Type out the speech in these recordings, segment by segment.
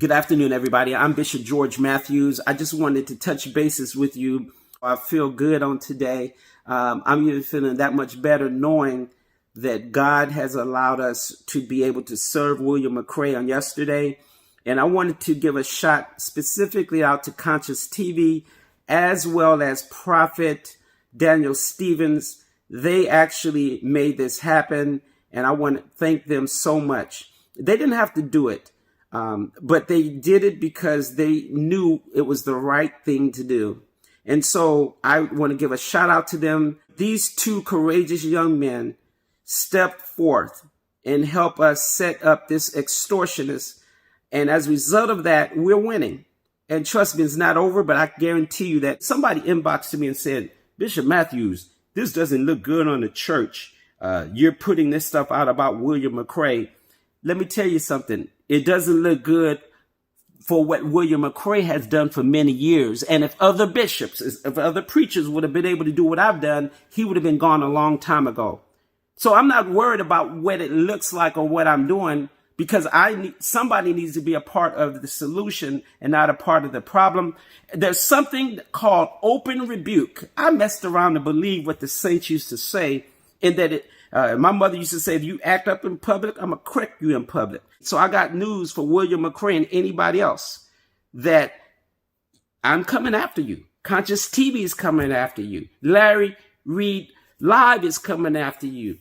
Good afternoon, everybody. I'm Bishop George Matthews. I just wanted to touch bases with you. I feel good on today. I'm even feeling that much better knowing that God has allowed us to be able to serve William McRae on yesterday. And I wanted to give a shout specifically out to Consciouztv as well as Prophet Daniel Stevens. They actually made this happen, and I want to thank them so much. They didn't have to do it. But they did it because they knew it was the right thing to do. And so I want to give a shout out to them. These two courageous young men stepped forth and help us set up this extortionist. And as a result of that, we're winning. And trust me, it's not over, but I guarantee you that somebody inboxed me and said, Bishop Matthews, this doesn't look good on the church. You're putting this stuff out about William McRae. Let me tell you something. It doesn't look good for what William McRae has done for many years. And if other bishops, if other preachers would have been able to do what I've done, he would have been gone a long time ago. So I'm not worried about what it looks like or what I'm doing, because somebody needs to be a part of the solution and not a part of the problem. There's something called open rebuke. I messed around to believe what the saints used to say, in that my mother used to say, if you act up in public, I'm going to correct you in public. So I got news for William McRae and anybody else, that I'm coming after you. Consciouztv is coming after you. Larry Reed Live is coming after you.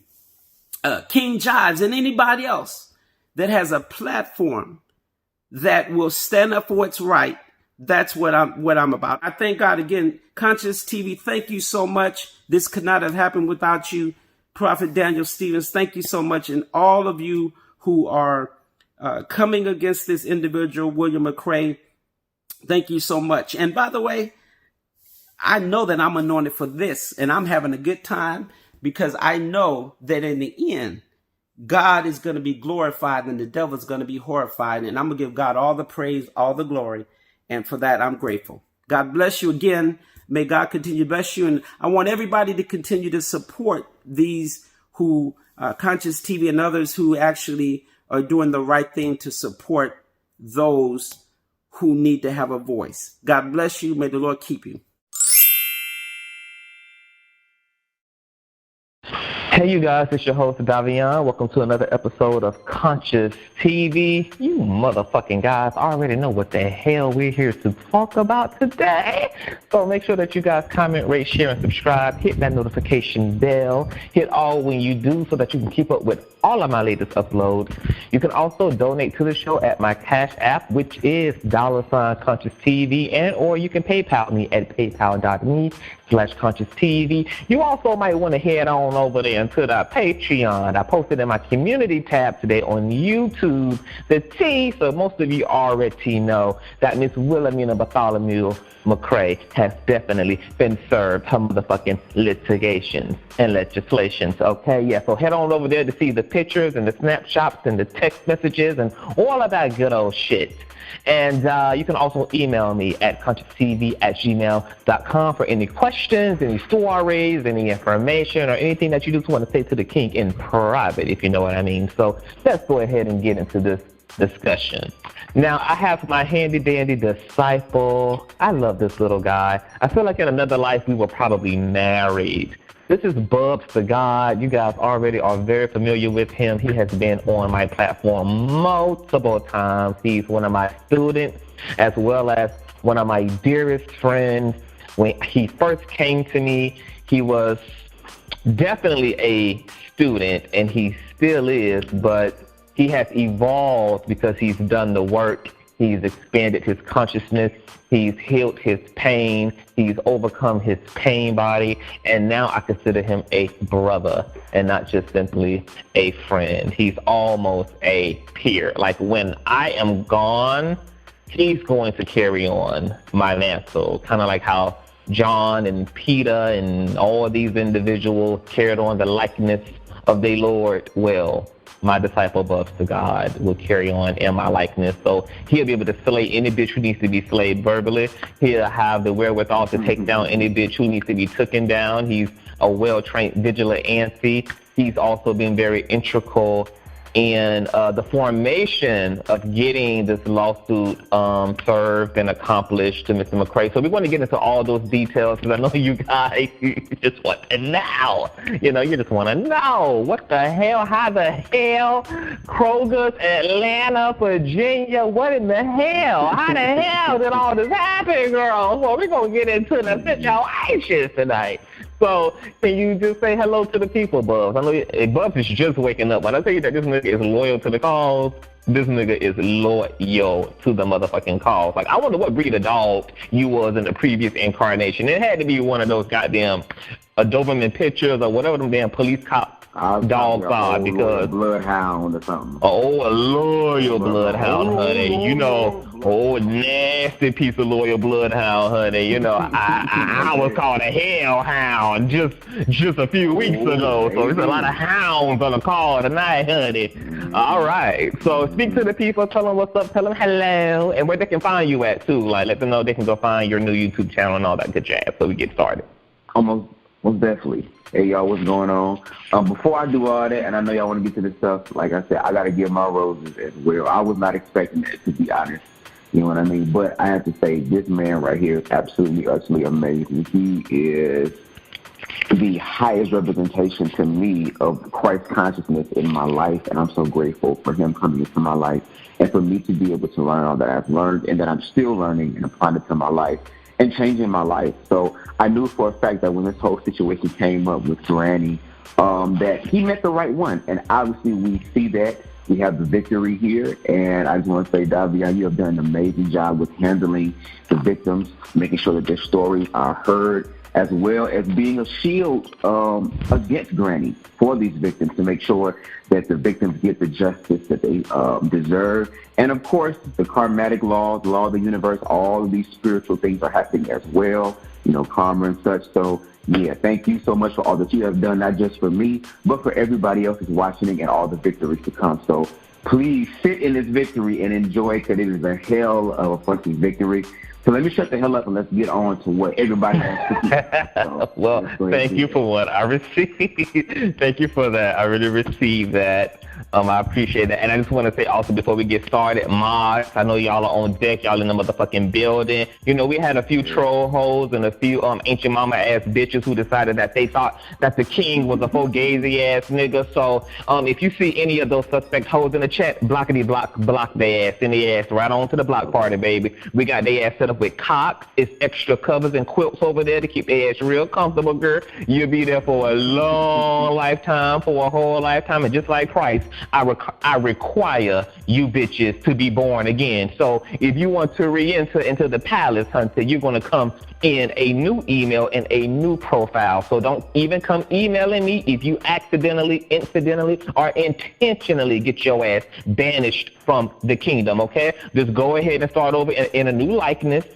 King Jives and anybody else that has a platform that will stand up for what's right. That's what I'm about. I thank God again. Consciouztv, thank you so much. This could not have happened without you. Prophet Daniel Stevens, thank you so much. And all of you who are coming against this individual, William McRae, thank you so much. And by the way, I know that I'm anointed for this, and I'm having a good time, because I know that in the end, God is going to be glorified and the devil is going to be horrified. And I'm going to give God all the praise, all the glory. And for that, I'm grateful. God bless you again. May God continue to bless you. And I want everybody to continue to support these who, Consciouztv and others who actually are doing the right thing to support those who need to have a voice. God bless you. May the Lord keep you. Hey you guys, it's your host Davion. Welcome to another episode of Consciouztv. You motherfucking guys already know what the hell we're here to talk about today. So make sure that you guys comment, rate, share, and subscribe. Hit that notification bell. Hit all when you do so that you can keep up with all of my latest uploads. You can also donate to the show at my Cash App, which is $Consciouztv, and or you can PayPal me at paypal.me/Consciouztv. You also might want to head on over there into the Patreon. I posted in my community tab today on YouTube the T, so most of you already know that Miss Wilhelmina Bartholomew McRae has definitely been served her motherfucking litigations and legislations. Okay, yeah, so head on over there to see the pictures and the snapshots and the text messages and all of that good old shit. And you can also email me at consciouztv@gmail.com for any questions, any stories, any information, or anything that you just want to say to the king in private, if you know what I mean. So let's go ahead and get into this discussion. Now, I have my handy-dandy disciple. I love this little guy. I feel like in another life we were probably married. This is Bubs the God. You guys already are very familiar with him. He has been on my platform multiple times. He's one of my students, as well as one of my dearest friends. When he first came to me, he was definitely a student, and he still is, but he has evolved because he's done the work. He's expanded his consciousness. He's healed his pain. He's overcome his pain body. And now I consider him a brother and not just simply a friend. He's almost a peer. Like when I am gone, he's going to carry on my mantle. Kind of like how John and Peter and all of these individuals carried on the likeness of their Lord. Well, my disciple Bubs to God will carry on in my likeness. So he'll be able to slay any bitch who needs to be slayed verbally. He'll have the wherewithal to take down any bitch who needs to be taken down. He's a well-trained vigilante. He's also been very integral in the formation of getting this lawsuit served and accomplished to Mr. McCrae. So we want to get into all those details because I know you guys just want to know. You know, you just want to know what the hell, how the hell, Kroger's, Atlanta, Virginia, what in the hell? How the hell did all this happen, girls? Well, we're going to get into the situation tonight. So, can you just say hello to the people, Bubs? I know Bubs is just waking up, but I tell you that this nigga is loyal to the cause. This nigga is loyal to the motherfucking cause. Like, I wonder what breed of dog you was in the previous incarnation. It had to be one of those goddamn Doberman pictures or whatever them damn police cop dogs are, because bloodhound or something. Oh, a loyal bloodhound, honey. You know, nasty piece of loyal bloodhound, honey. You know, I was called a hellhound just a few weeks ago. So there's a lot of hounds on the call tonight, honey. All right. So speak to the people, tell them what's up, tell them hello, and where they can find you at too. Like, let them know they can go find your new YouTube channel and all that good jazz. So we get started. Most definitely. Hey, y'all, what's going on? Before I do all that, and I know y'all want to get to this stuff, like I said, I got to give my roses as well. I was not expecting that, to be honest. You know what I mean? But I have to say, this man right here is absolutely, utterly amazing. He is the highest representation to me of Christ consciousness in my life, and I'm so grateful for him coming into my life and for me to be able to learn all that I've learned and that I'm still learning and applying it to my life and changing my life. So I knew for a fact that when this whole situation came up with Granny, that he met the right one. And obviously we see that. We have the victory here. And I just want to say, Davion, you have done an amazing job with handling the victims, making sure that their stories are heard, as well as being a shield against Granny for these victims to make sure that the victims get the justice that they deserve. And, of course, the karmatic laws, the law of the universe, all of these spiritual things are happening as well, you know, karma and such. So, yeah, thank you so much for all that you have done, not just for me, but for everybody else who's watching and all the victories to come. So please sit in this victory and enjoy it, because it is a hell of a fucking victory. So let me shut the hell up and let's get on to what everybody has to do. Well, thank you for what I received. Thank you for that. I really received that. I appreciate that. And I just want to say also before we get started, mods, I know y'all are on deck. Y'all in the motherfucking building. You know, we had a few troll hoes and a few ancient mama ass bitches who decided that they thought that the king was a fugazi ass nigga. So if you see any of those suspect hoes in the chat, blockity block their ass, send their ass right on to the block party, baby. We got their ass set up with cocks. It's extra covers and quilts over there to keep their ass real comfortable, girl. You'll be there for a long lifetime, for a whole lifetime. And just like Christ, I require you bitches to be born again. So if you want to re-enter into the palace, hunter, you're going to come in a new email and a new profile. So don't even come emailing me if you accidentally, incidentally, or intentionally get your ass banished from the kingdom, okay? Just go ahead and start over in a new likeness.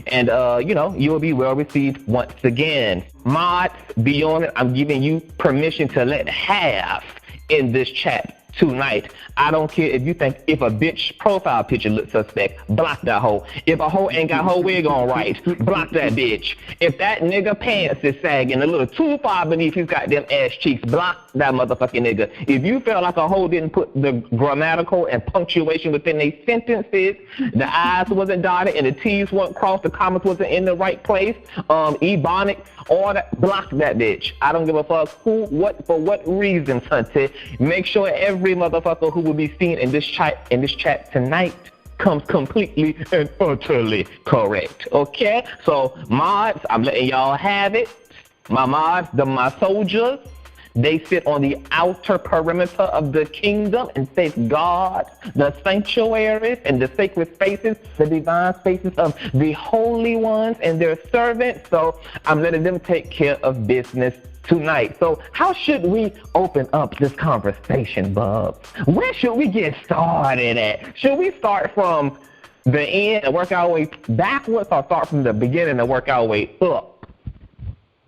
And, you know, you will be well received once again. Mods, be on it. I'm giving you permission to let half in this chat tonight. I don't care if you think if a bitch profile picture looks suspect, block that hoe. If a hoe ain't got her wig on right, block that bitch. If that nigga pants is sagging a little too far beneath his goddamn ass cheeks, block that motherfucking nigga. If you feel like a hoe didn't put the grammatical and punctuation within their sentences, the I's wasn't dotted and the T's weren't crossed, the commas wasn't in the right place, ebonics, all that, block that bitch. I don't give a fuck who, what, for what reasons, hunted. Make sure every motherfucker who will be seen in this chat tonight comes completely and utterly correct. Okay? So mods, I'm letting y'all have it. My mods, my soldiers, they sit on the outer perimeter of the kingdom and safeguard the sanctuaries and the sacred spaces, the divine spaces of the holy ones and their servants. So I'm letting them take care of business tonight. So how should we open up this conversation, Bubs? Where should we get started at? Should we start from the end and work our way backwards, or start from the beginning and work our way up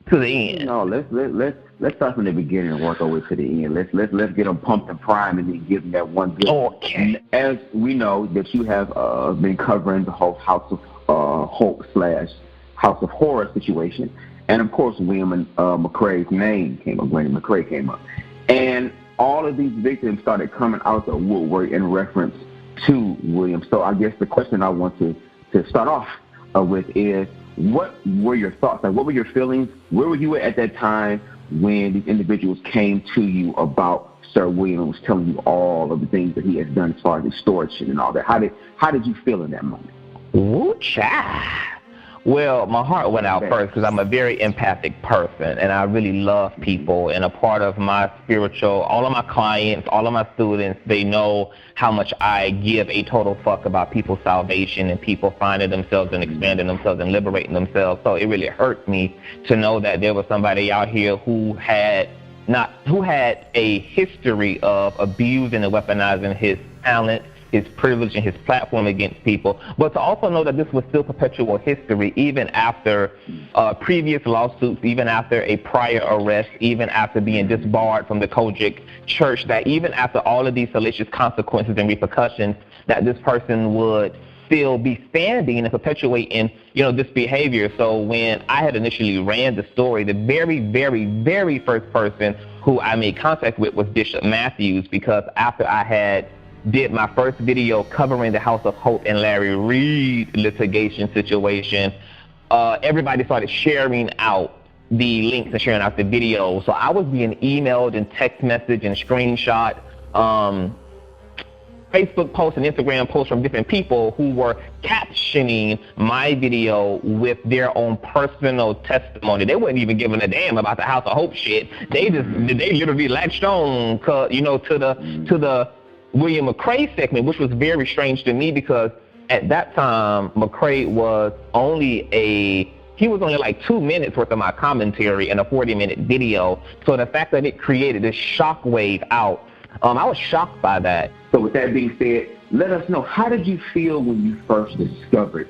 to the end? No, let's start from the beginning and work our way to the end. Let's get them pumped and primed and then give them that one good. Okay. As we know that you have been covering the whole House of Hope / House of Horror situation. And, of course, William McCrae's name came up, Granny McCrae came up. And all of these victims started coming out the woodwork in reference to William. So I guess the question I want to start off with is, what were your thoughts? Like, what were your feelings? Where were you at that time when these individuals came to you about Sir William and was telling you all of the things that he has done as far as extortion and all that? How did you feel in that moment? Ooh, child. Well, my heart went out first because I'm a very empathic person, and I really love people. And a part of my spiritual, all of my clients, all of my students, they know how much I give a total fuck about people's salvation and people finding themselves and expanding themselves and liberating themselves. So it really hurt me to know that there was somebody out here who had a history of abusing and weaponizing his talent, his privilege, and his platform against people, but to also know that this was still perpetual history even after previous lawsuits, even after a prior arrest, even after being disbarred from the Kojic church, that even after all of these salacious consequences and repercussions, that this person would still be standing and perpetuating, this behavior. So when I had initially ran the story, the very, very, very first person who I made contact with was Bishop Matthews, because after I did my first video covering the House of Hope and Larry Reid litigation situation, everybody started sharing out the links and sharing out the videos. So I was being emailed and text message and screenshot, Facebook posts and Instagram posts from different people who were captioning my video with their own personal testimony. They wasn't even giving a damn about the House of Hope shit. They literally latched on, to the William McCrae segment, which was very strange to me because at that time, McCrae was only like 2 minutes worth of my commentary in a 40-minute video. So the fact that it created this shockwave out, I was shocked by that. So with that being said, let us know, how did you feel when you first discovered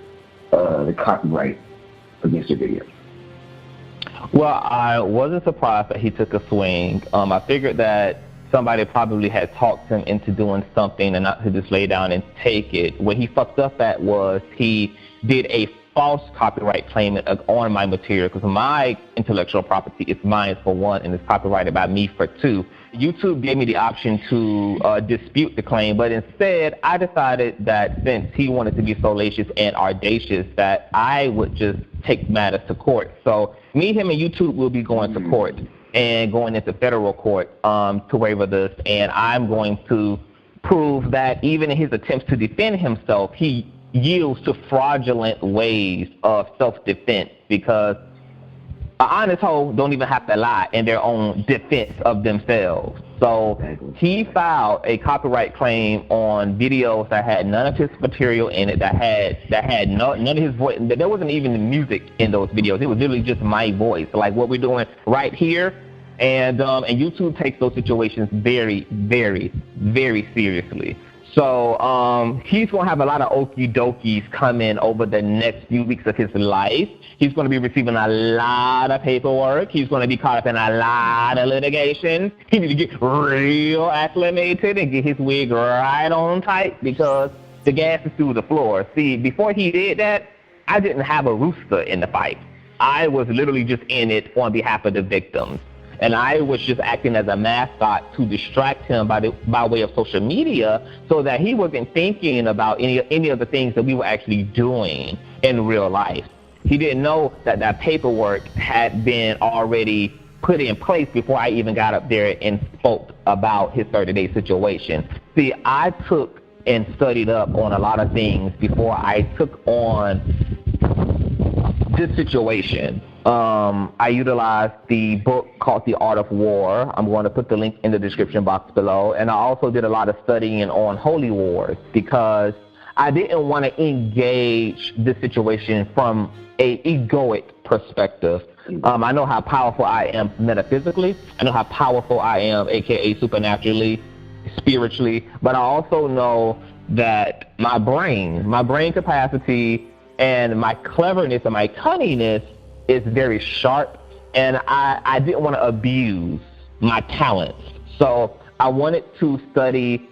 the copyright against your video? Well, I wasn't surprised that he took a swing. I figured that somebody probably had talked him into doing something and not to just lay down and take it. What he fucked up at was he did a false copyright claim on my material, because my intellectual property is mine for one and it's copyrighted by me for two. YouTube gave me the option to dispute the claim, but instead I decided that since he wanted to be salacious and audacious, that I would just take matters to court. So me, him, and YouTube will be going to court and going into federal court to waiver this, and I'm going to prove that even in his attempts to defend himself, he yields to fraudulent ways of self-defense, because an honest hoe don't even have to lie in their own defense of themselves. So he filed a copyright claim on videos that had none of his material in it, that had none of his voice. There wasn't even the music in those videos. It was literally just my voice, like what we're doing right here. And YouTube takes those situations very, very, very seriously. So he's going to have a lot of okie dokies coming over the next few weeks of his life. He's going to be receiving a lot of paperwork. He's going to be caught up in a lot of litigation. He needs to get real acclimated and get his wig right on tight, because the gas is through the floor. See, before he did that, I didn't have a rooster in the fight. I was literally just in it on behalf of the victims. And I was just acting as a mascot to distract him by way of social media, so that he wasn't thinking about any of the things that we were actually doing in real life. He didn't know that paperwork had been already put in place before I even got up there and spoke about his 30-day situation. See, I took and studied up on a lot of things before I took on this situation. I utilized the book called The Art of War. I'm going to put the link in the description box below. And I also did a lot of studying on holy wars, because I didn't want to engage this situation from an egoic perspective. I know how powerful I am metaphysically. I know how powerful I am, aka supernaturally, spiritually. But I also know that my brain capacity and my cleverness and my cunningness is very sharp, and I didn't want to abuse my talents. So I wanted to study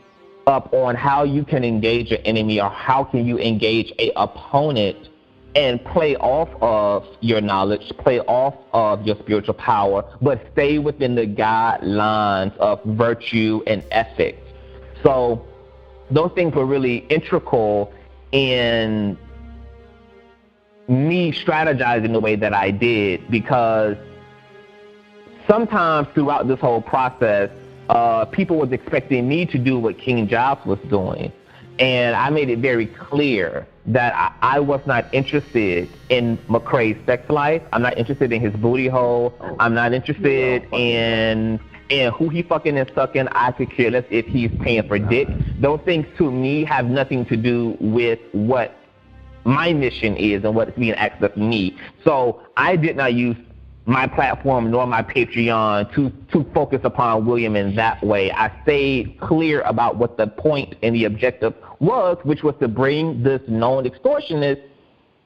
up on how you can engage your enemy, or how can you engage an opponent and play off of your knowledge, play off of your spiritual power, but stay within the guidelines of virtue and ethics. So those things were really integral in me strategizing the way that I did, because sometimes throughout this whole process, people was expecting me to do what King Jobs was doing. And I made it very clear that I was not interested in McCrae's sex life. I'm not interested in his booty hole. I'm not interested in who he fucking and sucking. I could care less if he's paying for dick. Those things to me have nothing to do with what my mission is and what's being asked of me. So I did not use my platform nor my Patreon to focus upon William in that way. I stayed clear about what the point and the objective was, which was to bring this known extortionist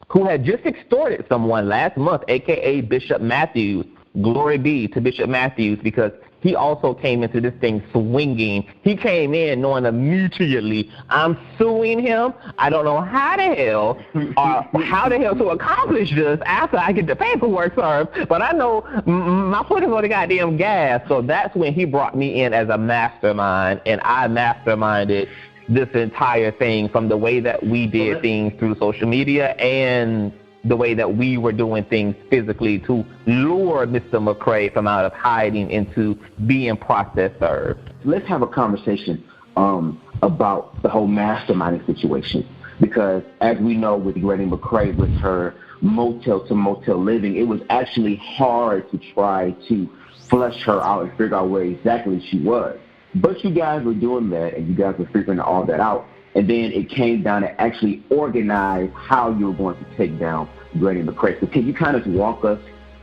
who had just extorted someone last month, a.k.a. Bishop Matthews. Glory be to Bishop Matthews, because he also came into this thing swinging. He came in knowing immediately, I'm suing him. I don't know how the hell to accomplish this after I get the paperwork served, but I know my foot is on the goddamn gas. So that's when he brought me in as a mastermind, and I masterminded this entire thing, from the way that we did things through social media and the way that we were doing things physically to lure Mr. McCrae from out of hiding into being process served. Let's have a conversation about the whole masterminding situation, because as we know with Granny McCrae, with her motel-to-motel living, it was actually hard to try to flesh her out and figure out where exactly she was. But you guys were doing that, and you guys were figuring all that out. And then it came down to actually organize how you were going to take down Granny McCrae. So can you kind of walk us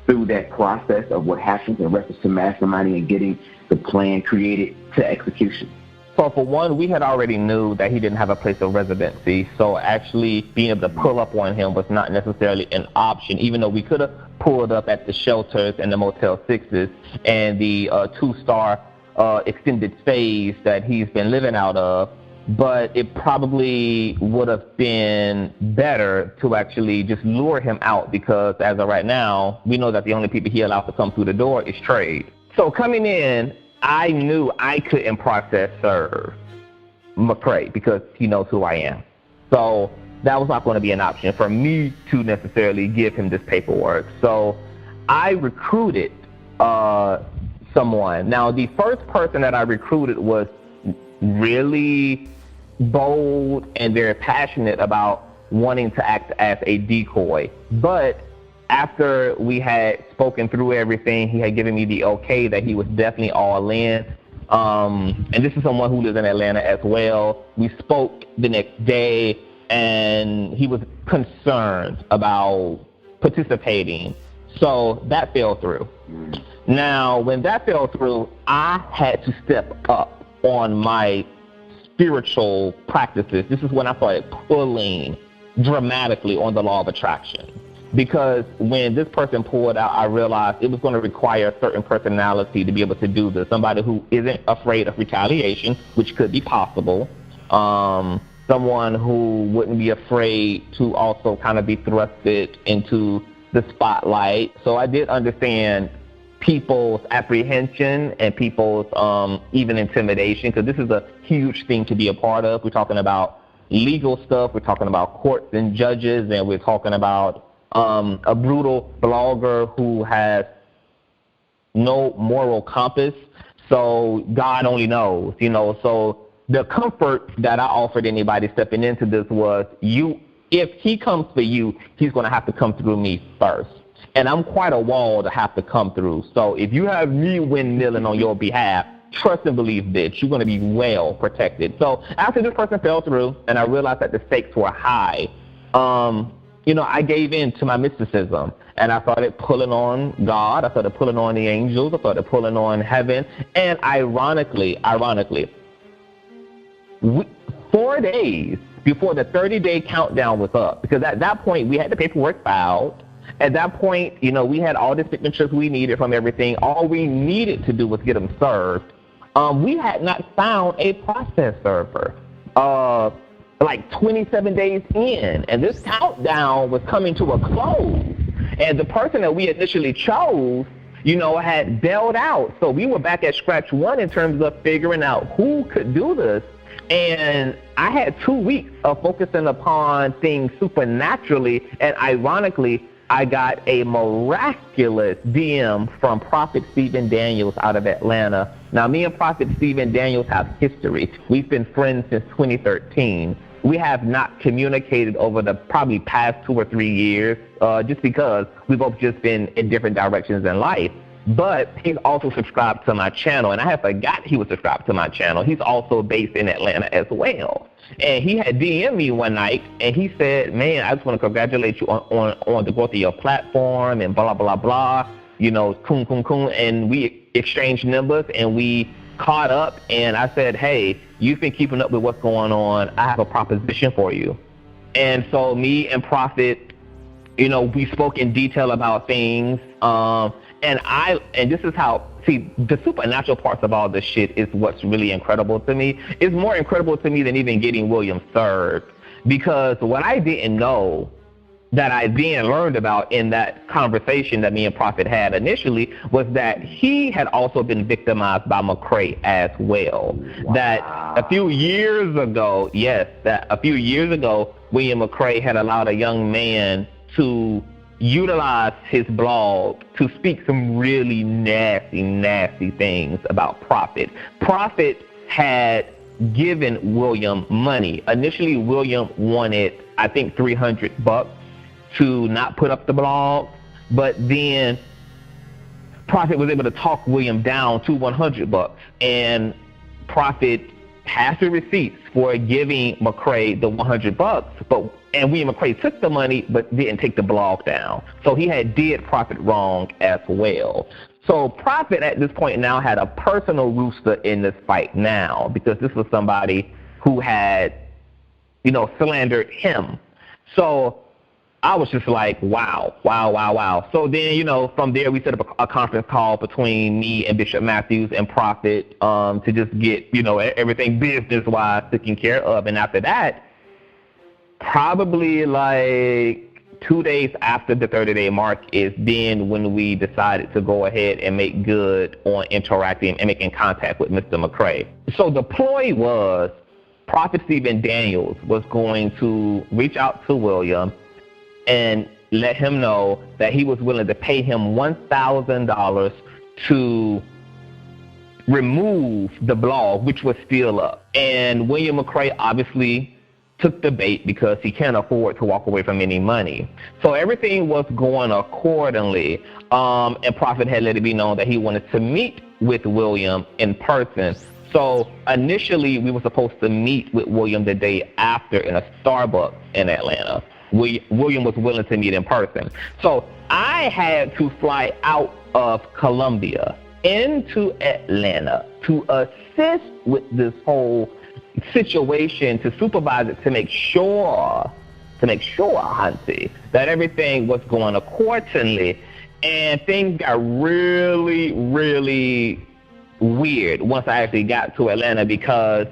through that process of what happens in reference to masterminding and getting the plan created to execution? So for one, we had already knew that he didn't have a place of residency. So actually being able to pull up on him was not necessarily an option, even though we could have pulled up at the shelters and the Motel 6s and the two-star extended stays that he's been living out of. But it probably would have been better to actually just lure him out, because as of right now, we know that the only people he allows to come through the door is trade. So coming in, I knew I couldn't process serve McCrae because he knows who I am. So that was not going to be an option for me to necessarily give him this paperwork. So I recruited someone. Now, the first person that I recruited was really bold and very passionate about wanting to act as a decoy. But after we had spoken through everything, he had given me the okay that he was definitely all in. And this is someone who lives in Atlanta as well. We spoke the next day, and he was concerned about participating. So that fell through. Now, when that fell through, I had to step up on my spiritual practices. This is when I started pulling dramatically on the law of attraction. Because when this person pulled out, I realized it was going to require a certain personality to be able to do this. Somebody who isn't afraid of retaliation, which could be possible. Someone who wouldn't be afraid to also kind of be thrusted into the spotlight. So I did understand people's apprehension and people's even intimidation, because this is a huge thing to be a part of. We're talking about legal stuff, we're talking about courts and judges, and we're talking about a brutal blogger who has no moral compass. So God only knows, So the comfort that I offered anybody stepping into this was, if he comes for you, he's going to have to come through me first. And I'm quite a wall to have to come through. So if you have me windmilling on your behalf, trust and believe this, you're going to be well protected. So after this person fell through and I realized that the stakes were high, I gave in to my mysticism. And I started pulling on God. I started pulling on the angels. I started pulling on heaven. And ironically, 4 days before the 30-day countdown was up, because at that point we had the paperwork filed. At that point, we had all the signatures we needed from everything. All we needed to do was get them served. We had not found a process server. like 27 days in, and this countdown was coming to a close. And the person that we initially chose, had bailed out. So we were back at scratch one in terms of figuring out who could do this. And I had 2 weeks of focusing upon things supernaturally, and ironically, I got a miraculous DM from Prophet Stephen Daniels out of Atlanta. Now, me and Prophet Stephen Daniels have history. We've been friends since 2013. We have not communicated over the probably past 2 or 3 years, just because we've both just been in different directions in life. But he's also subscribed to my channel, and I had forgot he was subscribed to my channel. He's also based in Atlanta as well. And he had DM'd me one night, and he said, man, I just want to congratulate you on the growth of your platform and blah, blah, blah, coon, coon, coon. And we exchanged numbers, and we caught up, and I said, hey, you've been keeping up with what's going on. I have a proposition for you. And so me and Prophet, we spoke in detail about things. And this is how, see, the supernatural parts of all this shit is what's really incredible to me. It's more incredible to me than even getting William served, because what I didn't know that I then learned about in that conversation that me and Prophet had initially was that he had also been victimized by McCrae as well. Wow. That a few years ago, William McCrae had allowed a young man to utilize his blog to speak some really nasty things about Prophet. Prophet had given William money. Initially, William wanted, I think, $300 to not put up the blog, but then Prophet was able to talk William down to $100, and Prophet has the receipts for giving McCrae the $100, and William McCrae took the money but didn't take the blog down. So he had did Prophet wrong as well. So Prophet at this point now had a personal rooster in this fight now, because this was somebody who had, slandered him. So I was just like, wow. So then, from there we set up a conference call between me and Bishop Matthews and Prophet to just get, everything business-wise taken care of. And after that, probably like 2 days after the 30-day mark is then when we decided to go ahead and make good on interacting and making contact with Mr. McCrae. So the ploy was Prophet Stephen Daniels was going to reach out to William and let him know that he was willing to pay him $1,000 to remove the blog, which was still up. And William McCrae obviously took the bait because he can't afford to walk away from any money. So everything was going accordingly. And Prophet had let it be known that he wanted to meet with William in person. So initially we were supposed to meet with William the day after in a Starbucks in Atlanta. William was willing to meet in person. So I had to fly out of Colombia into Atlanta to assist with this whole situation, to supervise it, to make sure, Hansi, that everything was going accordingly. And things got really, really weird once I actually got to Atlanta, because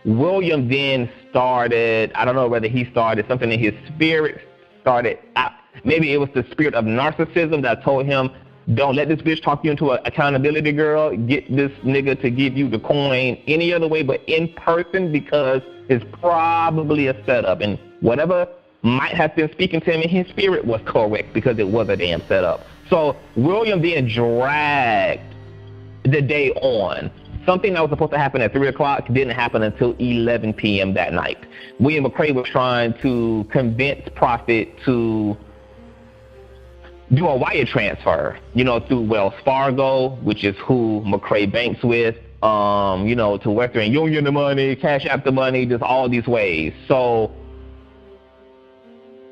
William then started, I don't know whether he started something in his spirit, maybe it was the spirit of narcissism that told him, don't let this bitch talk you into an accountability, girl. Get this nigga to give you the coin any other way but in person, because it's probably a setup. And whatever might have been speaking to him in his spirit was correct, because it was a damn setup. So William then dragged the day on. Something that was supposed to happen at 3 o'clock didn't happen until 11 p.m. that night. William McCrae was trying to convince Prophet to do a wire transfer, through Wells Fargo, which is who McCrae banks with, to Western Union the money, Cash App the money, just all these ways. So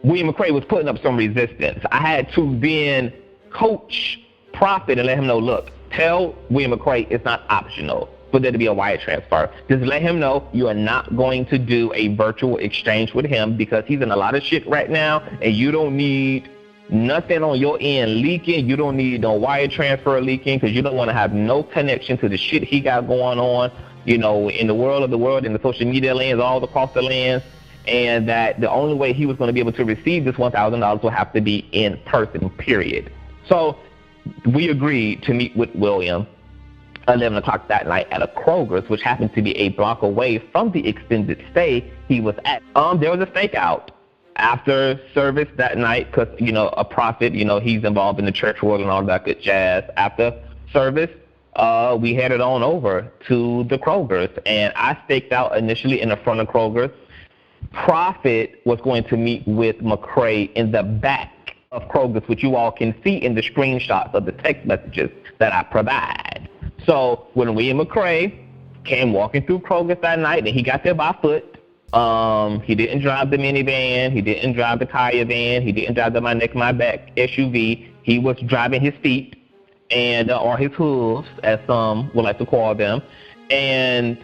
William McCrae was putting up some resistance. I had to then coach Prophet and let him know, look, tell William McCrae it's not optional for there to be a wire transfer. Just let him know you are not going to do a virtual exchange with him, because he's in a lot of shit right now, and you don't need nothing on your end leaking. You don't need no wire transfer leaking, because you don't want to have no connection to the shit he got going on, in the world, in the social media lands, all across the lands. and that the only way he was going to be able to receive this $1,000 will have to be in person, period. So we agreed to meet with William 11 o'clock that night at a Kroger's, which happened to be a block away from the extended stay he was at. There was a stakeout after service that night because, you know, a prophet, you know, he's involved in the church world and all that good jazz. After service, we headed on over to the Kroger's, and I staked out initially in the front of Kroger's. Prophet was going to meet with McCray in the back of Kroger's, which you all can see in the screenshots of the text messages that I provide. So when William McCray came walking through Kroger's that night, and he got there by foot, he didn't drive the minivan, he didn't drive the tire van, he didn't drive the my neck, my back SUV. He was driving his feet and or his hooves, as some would like to call them. And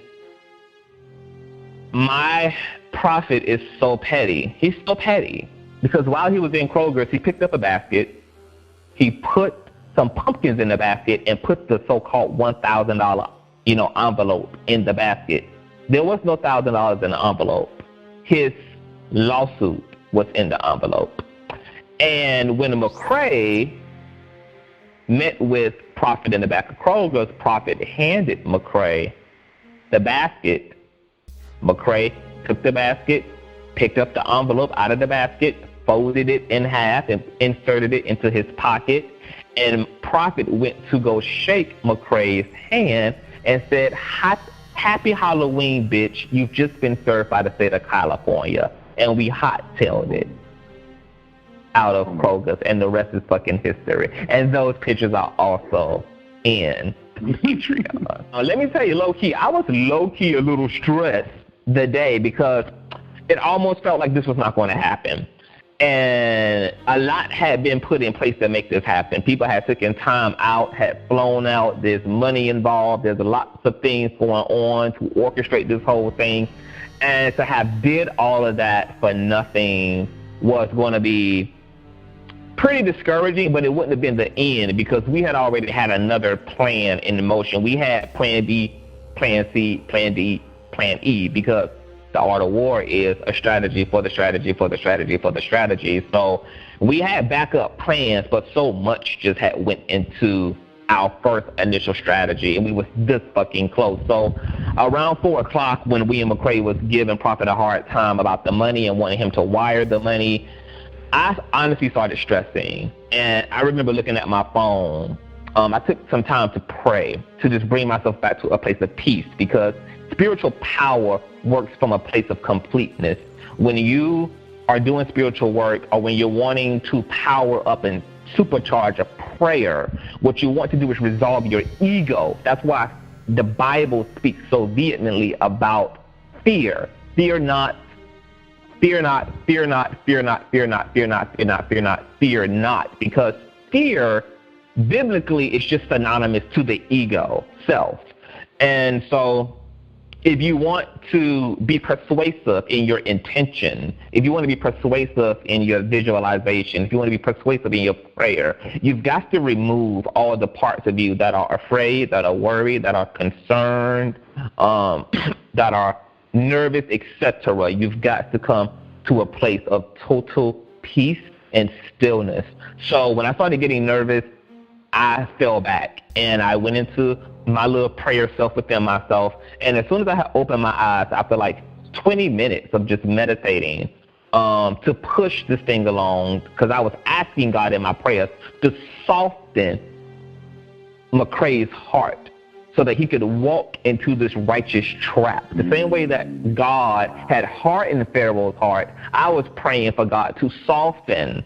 my prophet is so petty. He's so petty because while he was in Kroger's, he picked up a basket. He put some pumpkins in the basket and put the so-called $1,000, you know, envelope in the basket. There was no $1,000 in the envelope. His lawsuit was in the envelope. And when McCray met with Prophet in the back of Kroger's, Prophet handed McCray the basket. McCray took the basket, picked up the envelope out of the basket, folded it in half, and inserted it into his pocket. And Prophet went to go shake McCray's hand and said, "Happy Halloween, bitch. You've just been served by the state of California." And we hot-tailed it out of Kroger's, and the rest is fucking history. And those pictures are also in Patreon. Let me tell you, low-key, I was low-key a little stressed the day because it almost felt like this was not going to happen. And a lot had been put in place to make this happen. People had taken time out, had flown out. There's money involved. There's lots of things going on to orchestrate this whole thing. And to have did all of that for nothing was going to be pretty discouraging, but it wouldn't have been the end because we had already had another plan in motion. We had plan B, plan C, plan D, plan E, because the art of war is a strategy for the strategy for the strategy for the strategy. So we had backup plans, but so much just had went into our first initial strategy, and we was this fucking close. So around 4 o'clock, when William McCray was giving Prophet a hard time about the money and wanting him to wire the money, I honestly started stressing. And I remember looking at my phone. I took some time to pray, to just bring myself back to a place of peace, because spiritual power works from a place of completeness. When you are doing spiritual work, or when you're wanting to power up and supercharge a prayer, what you want to do is resolve your ego. That's why the Bible speaks so vehemently about fear. Fear not, fear not, fear not, fear not, fear not, fear not, fear not, fear not, fear not. Because fear, biblically, is just synonymous to the ego, self. And so if you want to be persuasive in your intention, if you want to be persuasive in your visualization, if you want to be persuasive in your prayer, you've got to remove all the parts of you that are afraid, that are worried, that are concerned, that are nervous, etc. You've got to come to a place of total peace and stillness. So when I started getting nervous, I fell back and I went into my little prayer self within myself. And as soon as I had opened my eyes, after like 20 minutes of just meditating, to push this thing along, because I was asking God in my prayers to soften McCray's heart so that he could walk into this righteous trap. The same way that God had hardened Pharaoh's heart, I was praying for God to soften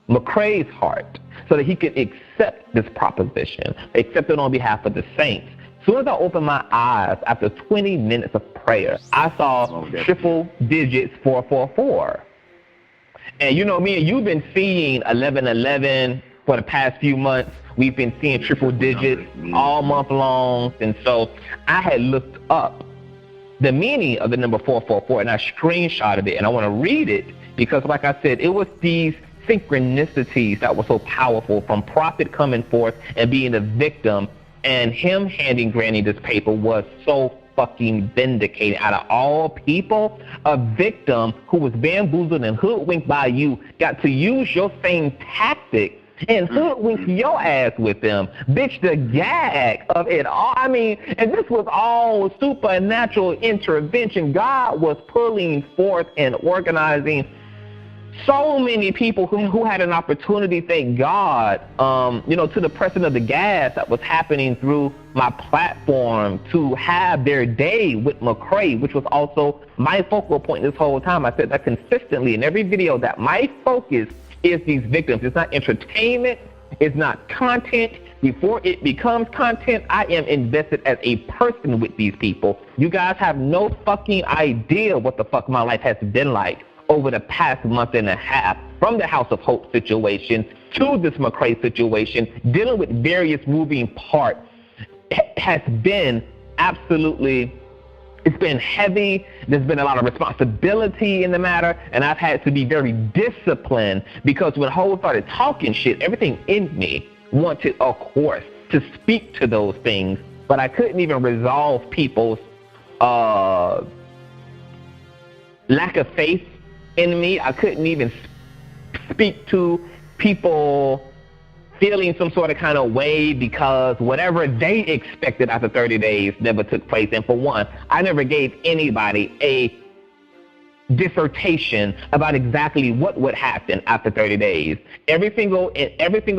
McCray's heart so that he could accept this proposition, accept it on behalf of the saints. As soon as I opened my eyes, after 20 minutes of prayer, I saw triple digits 444. And you know, me and you've been seeing 1111 for the past few months. We've been seeing triple digits all month long. And so I had looked up the meaning of the number 444, and I screenshotted it, and I want to read it because, like I said, it was these synchronicities that were so powerful, from Prophet coming forth and being the victim, and him handing Granny this paper was so fucking vindicated. Out of all people, a victim who was bamboozled and hoodwinked by you got to use your same tactic and hoodwink your ass with them. Bitch, the gag of it all. I mean, and this was all supernatural intervention. God was pulling forth and organizing so many people who had an opportunity, thank God, to the pressing of the gas that was happening through my platform to have their day with McCrae, which was also my focal point this whole time. I said that consistently in every video, that my focus is these victims. It's not entertainment. It's not content. Before it becomes content, I am invested as a person with these people. You guys have no fucking idea what the fuck my life has been like over the past month and a half, from the House of Hope situation to this McCrae situation, dealing with various moving parts. It has been absolutely, it's been heavy. There's been a lot of responsibility in the matter, and I've had to be very disciplined, because when Heaux started talking shit, everything in me wanted, of course, to speak to those things, but I couldn't even resolve people's lack of faith in me. I couldn't even speak to people feeling some sort of kind of way, because whatever they expected after 30 days never took place. And for one, I never gave anybody a dissertation about exactly what would happen after 30 days. Every single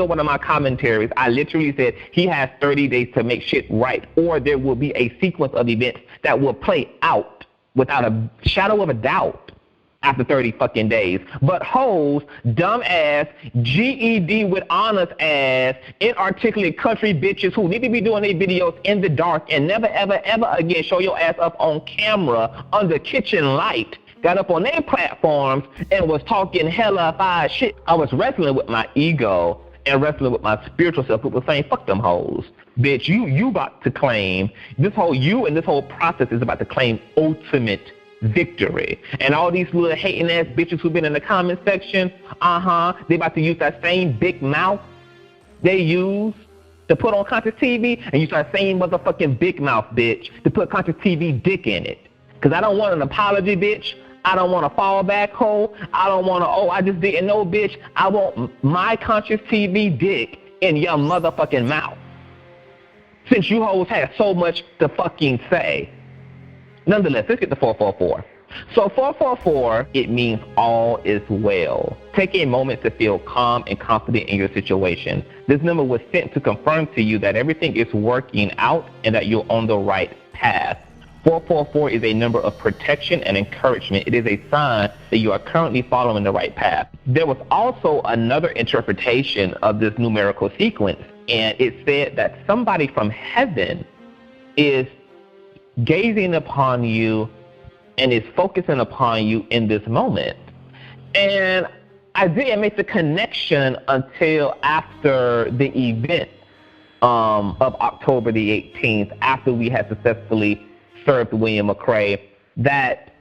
one of my commentaries, I literally said he has 30 days to make shit right, or there will be a sequence of events that will play out without a shadow of a doubt after 30 fucking days. But Heaux's dumb ass, GED with honors ass, inarticulate country bitches who need to be doing their videos in the dark and never, ever, ever again show your ass up on camera under kitchen light, got up on their platforms and was talking hella fire shit. I was wrestling with my ego and wrestling with my spiritual self, who was saying, fuck them hoes. Bitch, you about to claim, this whole process is about to claim ultimate victory. And all these little hating ass bitches who've been in the comment section, they about to use that same big mouth they use to put on Consciouztv, and you start saying motherfucking big mouth, bitch, to put Consciouztv dick in it. Because I don't want an apology, bitch. I don't want a fallback hole. I don't want I just didn't know, bitch. I want my Consciouztv dick in your motherfucking mouth. Since you hoes have so much to fucking say. Nonetheless, let's get to 444. So 444, it means all is well. Take a moment to feel calm and confident in your situation. This number was sent to confirm to you that everything is working out and that you're on the right path. 444 is a number of protection and encouragement. It is a sign that you are currently following the right path. There was also another interpretation of this numerical sequence, and it said that somebody from heaven is gazing upon you and is focusing upon you in this moment. And I didn't make the connection until after the event of October the 18th, after we had successfully served William McCrae, that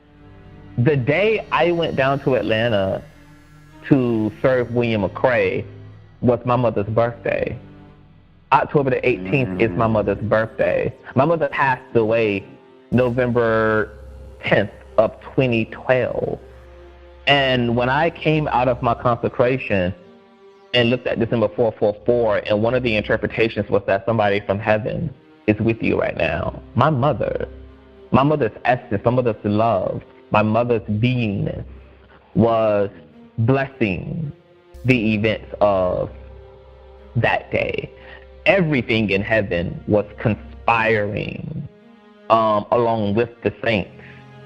the day I went down to Atlanta to serve William McCrae was my mother's birthday. October the 18th is my mother's birthday. My mother passed away November 10th of 2012. And when I came out of my consecration and looked at December 444, and one of the interpretations was that somebody from heaven is with you right now. My mother's essence, my mother's love, my mother's beingness was blessing the events of that day. Everything in heaven was conspiring along with the saints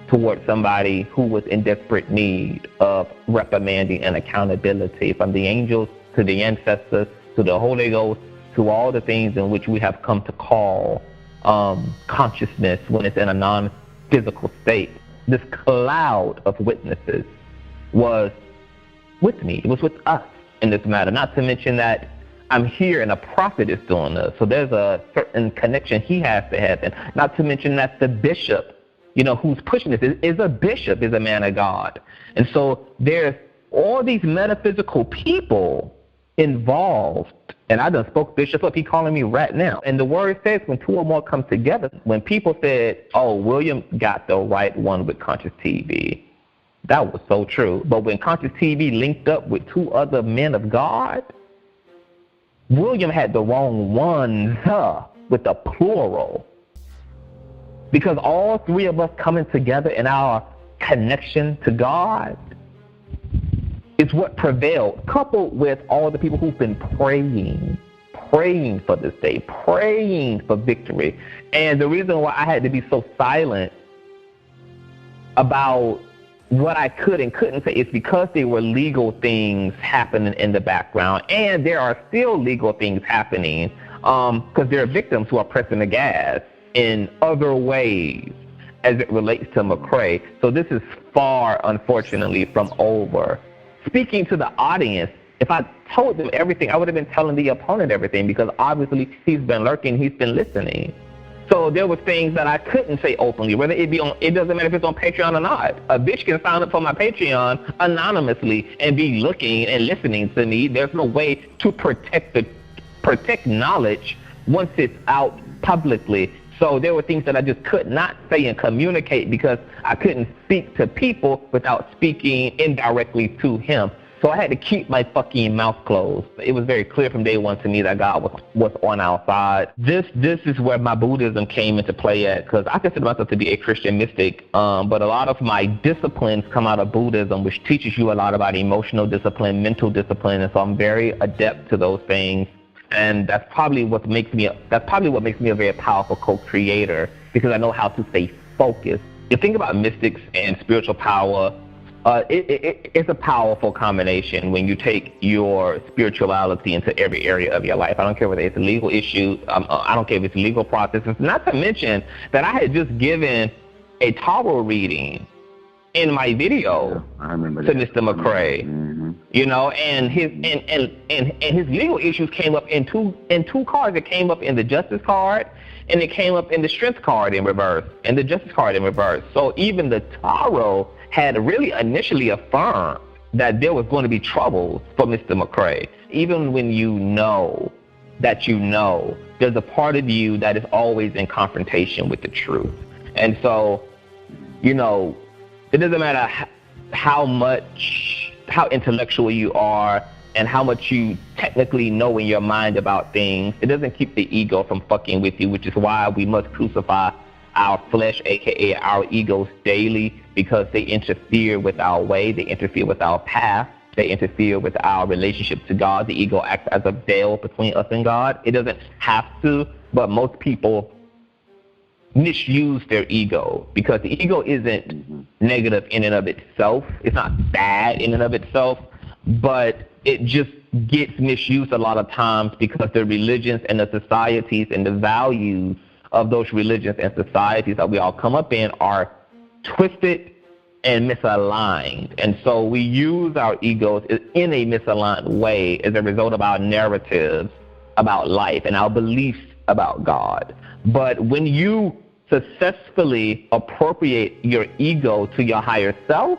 towards somebody who was in desperate need of reprimanding and accountability, from the angels to the ancestors to the Holy Ghost to all the things in which we have come to call consciousness when it's in a non-physical state. This cloud of witnesses was with me. It was with us in this matter, not to mention that I'm here and a prophet is doing this. So there's a certain connection he has to heaven. Not to mention that the bishop, who's pushing this is a bishop, is a man of God. And so there's all these metaphysical people involved And I done spoke Bishop up. He calling me right now. And the word says when two or more come together, when people said, oh, William got the right one with Consciouztv, that was so true. But when Consciouztv linked up with two other men of God, William had the wrong ones with the plural. Because all three of us coming together in our connection to God is what prevailed, coupled with all the people who've been praying for this day, praying for victory. And the reason why I had to be so silent about what I could and couldn't say is because there were legal things happening in the background, and there are still legal things happening because there are victims who are pressing the gas in other ways as it relates to McCrae. So this is far, unfortunately, from over. Speaking to the audience, if I told them everything, I would have been telling the opponent everything because obviously he's been lurking, he's been listening. So there were things that I couldn't say openly, whether it be on, it doesn't matter if it's on Patreon or not. A bitch can sign up for my Patreon anonymously and be looking and listening to me. There's no way to protect knowledge once it's out publicly. So there were things that I just could not say and communicate because I couldn't speak to people without speaking indirectly to him. So I had to keep my fucking mouth closed. It was very clear from day one to me that God was on our side. This is where my Buddhism came into play at, because I consider myself to be a Christian mystic, but a lot of my disciplines come out of Buddhism, which teaches you a lot about emotional discipline, mental discipline, and so I'm very adept to those things. And that's probably what makes me a very powerful co-creator, because I know how to stay focused. You think about mystics and spiritual power, it's a powerful combination when you take your spirituality into every area of your life. I don't care whether it's a legal issue, I don't care if it's legal processes, not to mention that I had just given a tarot reading in my video to Mr. McCrae. Mm-hmm. You know, and his legal issues came up in two cards. It came up in the Justice card, and it came up in the Strength card in reverse, and the Justice card in reverse. So even the tarot had really initially affirmed that there was going to be trouble for Mr. McCrae. Even when you know that you know, there's a part of you that is always in confrontation with the truth. And so, you know, it doesn't matter how intellectual you are and how much you technically know in your mind about things. It doesn't keep the ego from fucking with you, which is why we must crucify our flesh, aka our egos, daily, because they interfere with our way, they interfere with our path, they interfere with our relationship to God. The ego acts as a veil between us and God. It doesn't have to, but most people misuse their ego, because the ego isn't negative in and of itself. It's not bad in and of itself, but it just gets misused a lot of times because the religions and the societies and the values of those religions and societies that we all come up in are twisted and misaligned. And so we use our egos in a misaligned way as a result of our narratives about life and our beliefs about God. But when you successfully appropriate your ego to your higher self,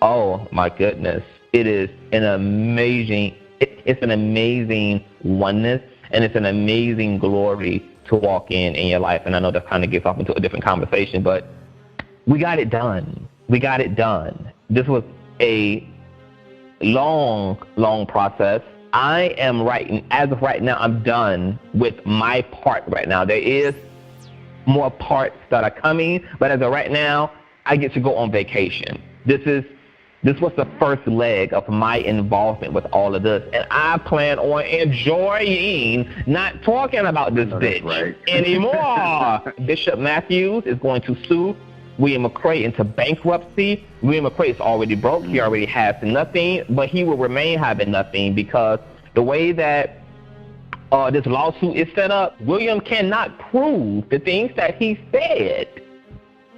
oh my goodness, it is an amazing, it's an amazing oneness, and it's an amazing glory to walk in your life. And I know that kind of gets off into a different conversation, but we got it done. We got it done. This was a long process. I am as of right now, I'm done with my part right now. There is more parts that are coming, but as of right now, I get to go on vacation. This was the first leg of my involvement with all of this, and I plan on enjoying not talking about this bitch anymore. Bishop Matthews is going to sue William McCrae into bankruptcy. William McCrae is already broke. He already has nothing, but he will remain having nothing because the way that this lawsuit is set up, William cannot prove the things that he said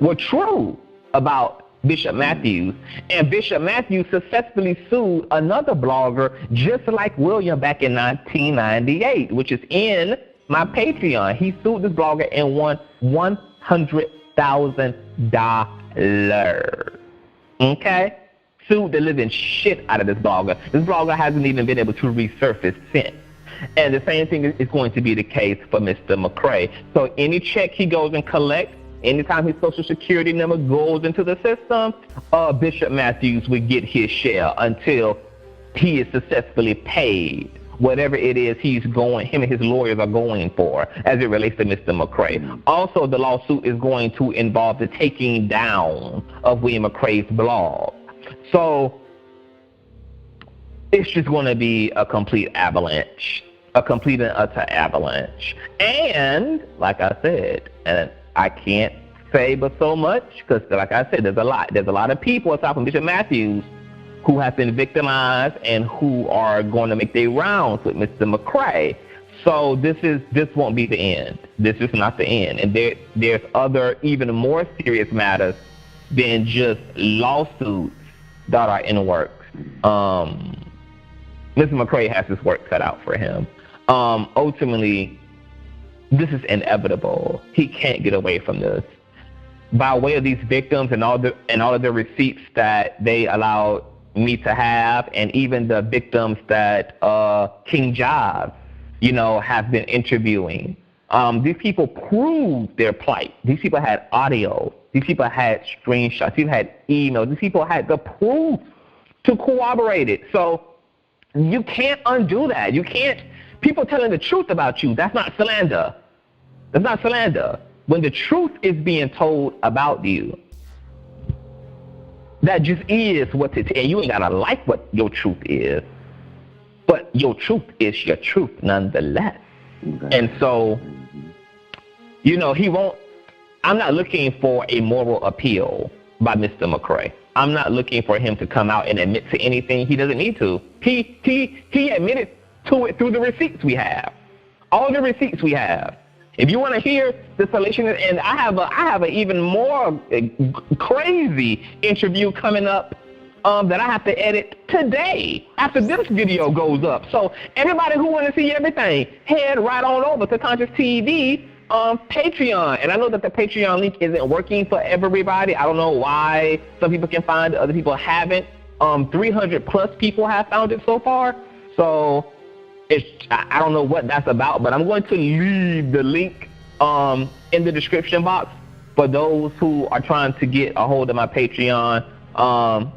were true about Bishop Matthews. And Bishop Matthews successfully sued another blogger just like William back in 1998, which is in my Patreon. He sued this blogger and won $100,000. Okay? Sued the living shit out of this blogger. This blogger hasn't even been able to resurface since. And the same thing is going to be the case for Mr. McCray. So any check he goes and collects, anytime his Social Security number goes into the system, Bishop Matthews would get his share until he is successfully paid whatever it is him and his lawyers are going for as it relates to Mr. McCray. Also, the lawsuit is going to involve the taking down of William McCray's blog. So it's just going to be a complete avalanche, a complete and utter avalanche. And like I said, and I can't say but so much, because like I said, there's a lot of people aside from Bishop Matthews who have been victimized and who are going to make their rounds with Mr. McCray. So this won't be the end. This is not the end. And there's other even more serious matters than just lawsuits that are in the works. Mr. McCray has his work cut out for him. Ultimately, this is inevitable. He can't get away from this. By way of these victims and all of the receipts that they allowed me to have, and even the victims that King Jive, have been interviewing, these people proved their plight. These people had audio. These people had screenshots. These people had emails. These people had the proof to corroborate it. So you can't undo that. You can't. People telling the truth about you, that's not slander. That's not slander. When the truth is being told about you, that just is what it is. And you ain't got to like what your truth is, but your truth is your truth nonetheless. Okay. And so, he won't. I'm not looking for a moral appeal by Mr. McCray. I'm not looking for him to come out and admit to anything he doesn't need to. He admitted to it through the receipts we have. All the receipts we have. If you want to hear the solution, and I have an even more crazy interview coming up that I have to edit today after this video goes up. So everybody who want to see everything, head right on over to Consciouztv Patreon. And I know that the Patreon link isn't working for everybody. I don't know why some people can find it, other people haven't. 300 plus people have found it so far. So I don't know what that's about, but I'm going to leave the link in the description box for those who are trying to get a hold of my Patreon.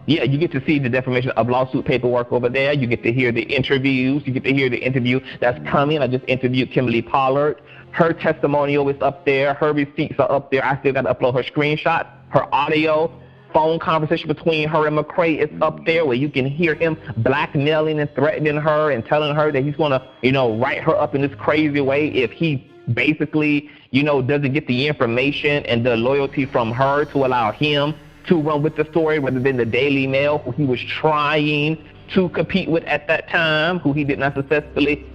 You get to see the defamation of lawsuit paperwork over there. You get to hear the interviews. You get to hear the interview that's coming. I just interviewed Kimberly Pollard. Her testimonial is up there. Her receipts are up there. I still got to upload her screenshot, her audio. Phone conversation between her and McCray is up there, where you can hear him blackmailing and threatening her and telling her that he's going to, write her up in this crazy way if he basically, doesn't get the information and the loyalty from her to allow him to run with the story, rather than the Daily Mail, who he was trying to compete with at that time, who he did not successfully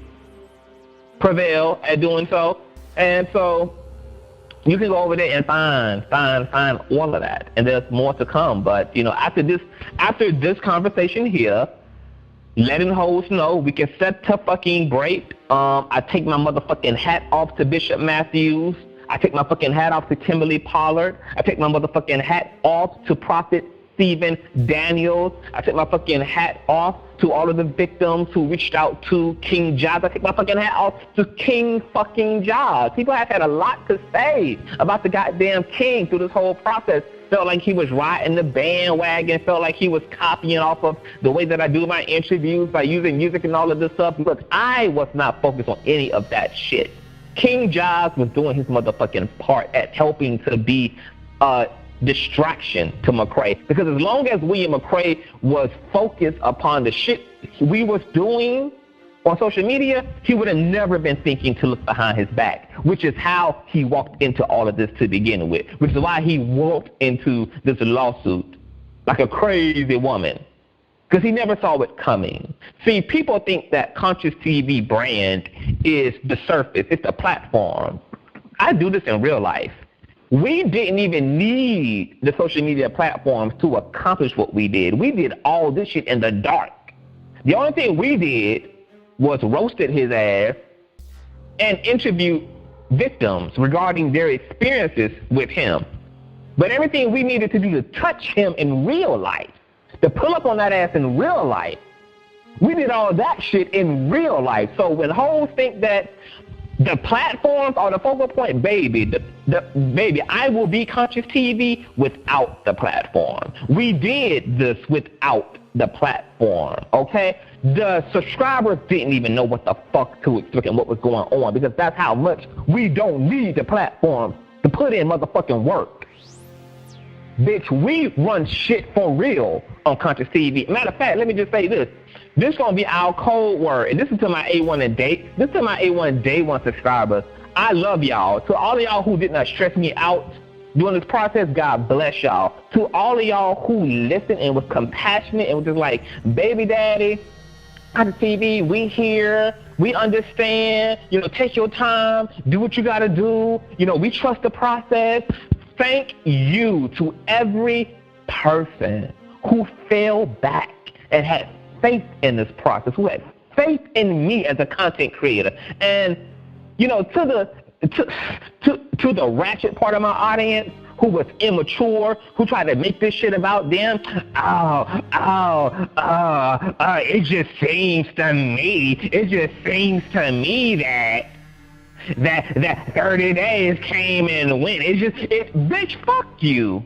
prevail at doing so. And so you can go over there and find all of that, and there's more to come. But after this conversation here, letting Heaux know we can set to fucking break. I take my motherfucking hat off to Bishop Matthews. I take my fucking hat off to Kimberly Pollard. I take my motherfucking hat off to Prophet Stephen Daniels. I take my fucking hat off to all of the victims who reached out to King Jive. I take my fucking hat off to King fucking Jive. People have had a lot to say about the goddamn king through this whole process. Felt like he was riding the bandwagon. Felt like he was copying off of the way that I do my interviews by using music and all of this stuff. Look, I was not focused on any of that shit. King Jive was doing his motherfucking part at helping to be distraction to McCray, because as long as William McCray was focused upon the shit we was doing on social media, he would have never been thinking to look behind his back, which is how he walked into all of this to begin with, which is why he walked into this lawsuit like a crazy woman, because he never saw it coming. See, people think that Consciouztv brand is the surface, it's the platform. I do this in real life. We didn't even need the social media platforms to accomplish what we did. We did all this shit in the dark. The only thing we did was roasted his ass and interviewed victims regarding their experiences with him. But everything we needed to do to touch him in real life, to pull up on that ass in real life, We did all that shit in real life. So when hoes think that the platforms are the focal point, baby, baby, I will be Consciouztv without the platform. We did this without the platform, okay? The subscribers didn't even know what the fuck to expect and what was going on, because that's how much we don't need the platform to put in motherfucking work. Bitch, we run shit for real on Consciouztv. Matter of fact, let me just say this. This is going to be our code word. And this is to my A1 and day. This is to my A1 and day one subscribers. I love y'all. To all of y'all who did not stress me out during this process, God bless y'all. To all of y'all who listened and was compassionate and was just like, baby daddy, Consciouztv, we here. We understand. You know, take your time. Do what you got to do. You know, we trust the process. Thank you to every person who fell back and had faith in this process, who had faith in me as a content creator. And, you know, to the ratchet part of my audience who was immature, who tried to make this shit about them, it just seems to me that 30 days came and went. Bitch, fuck you.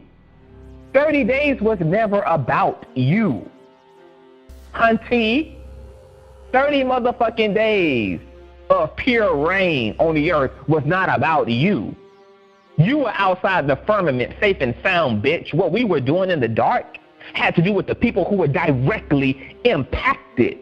30 days was never about you. Hunty, 30 motherfucking days of pure rain on the earth was not about you. You were outside the firmament, safe and sound, bitch. What we were doing in the dark had to do with the people who were directly impacted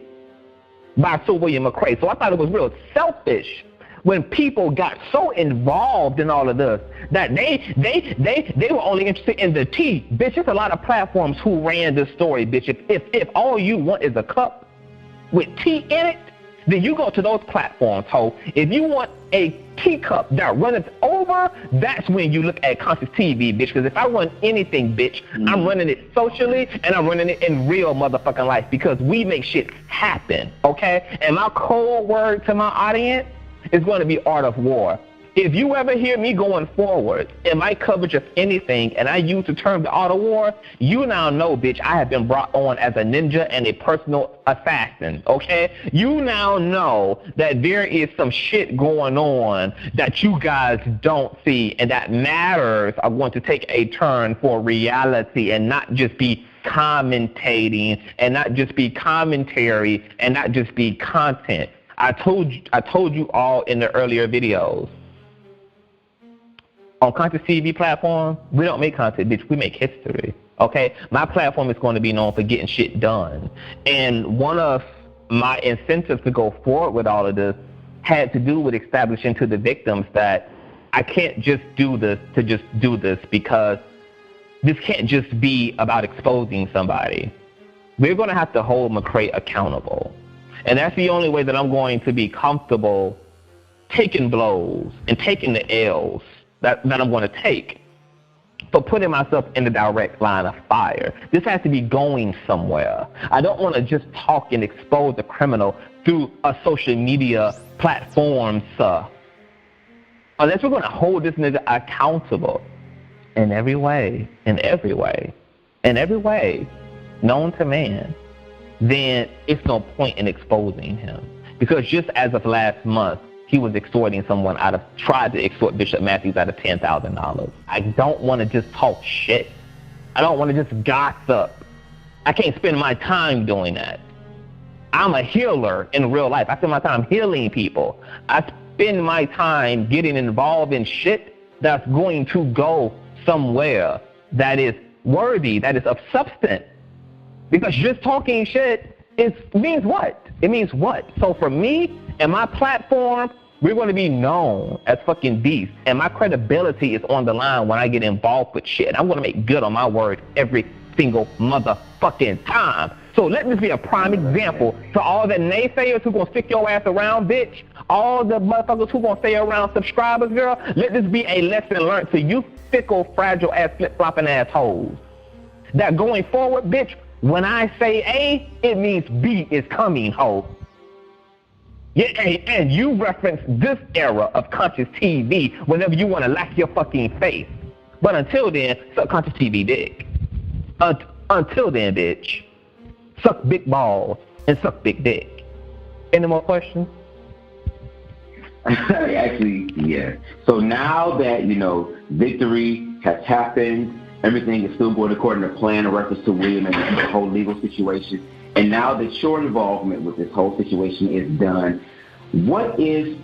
by Sir William McCrae. So I thought it was real selfish when people got so involved in all of this that they were only interested in the tea. Bitch, there's a lot of platforms who ran this story, bitch. If all you want is a cup with tea in it, then you go to those platforms, ho. If you want a teacup that runneth over, that's when you look at Consciouztv, bitch. Because if I run anything, bitch, I'm running it socially and I'm running it in real motherfucking life, because we make shit happen, okay? And my code word to my audience is going to be art of war. If you ever hear me going forward in my coverage of anything and I use the term the art of war, you now know, bitch, I have been brought on as a ninja and a personal assassin, okay? You now know that there is some shit going on that you guys don't see, and that matters are going to take a turn for reality and not just be commentating and not just be commentary and not just be content. I told you all in the earlier videos. On Consciouztv platform, we don't make content, bitch. We make history, okay? My platform is going to be known for getting shit done. And one of my incentives to go forward with all of this had to do with establishing to the victims that I can't just do this to just do this, because this can't just be about exposing somebody. We're going to have to hold McCrae accountable. And that's the only way that I'm going to be comfortable taking blows and taking the L's that I'm going to take for putting myself in the direct line of fire. This has to be going somewhere. I don't want to just talk and expose the criminal through a social media platform, unless we're going to hold this nigga accountable in every way, known to man, then it's no point in exposing him. Because just as of last month, he was extorting someone tried to extort Bishop Matthews out of $10,000. I don't want to just talk shit. I don't want to just gossip. I can't spend my time doing that. I'm a healer in real life. I spend my time healing people. I spend my time getting involved in shit that's going to go somewhere that is worthy, that is of substance. Because just talking shit means what? It means what? So for me and my platform, we're going to be known as fucking beasts. And my credibility is on the line when I get involved with shit. I'm going to make good on my word every single motherfucking time. So let this be a prime example to all the naysayers who going to stick your ass around, bitch. All the motherfuckers who going to stay around subscribers, girl. Let this be a lesson learned to you fickle, fragile ass, flip-flopping assholes. That going forward, bitch, when I say A, it means B is coming, ho. Yeah, and you reference this era of Consciouztv whenever you want to lack your fucking face. But until then, suck Consciouztv dick. Until then, bitch, suck big balls and suck big dick. Any more questions? Actually, yeah. So now that, victory has happened, everything is still going according to plan in reference to William and the whole legal situation, and now that your involvement with this whole situation is done, what is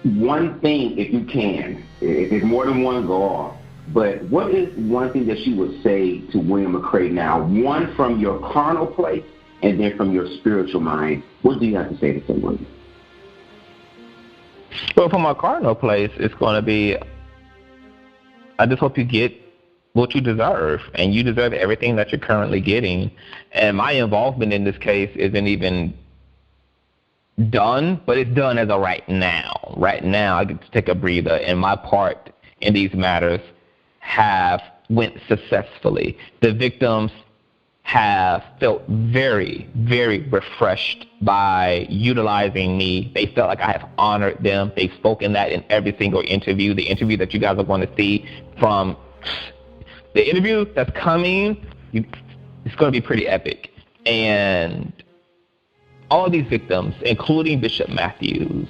one thing, if you can, if there's more than one, go off, but what is one thing that you would say to William McCrae now, one from your carnal place and then from your spiritual mind? What do you have to say to someone? Well, from my cardinal place, it's going to be, I just hope you get what you deserve, and you deserve everything that you're currently getting. And my involvement in this case isn't even done, but it's done as of right now. Right now, I get to take a breather, and my part in these matters have went successfully. The victims have felt very, very refreshed by utilizing me. They felt like I have honored them. They've spoken that in every single interview. The interview that you guys are going to see from the interview that's coming, it's going to be pretty epic. And all these victims, including Bishop Matthews,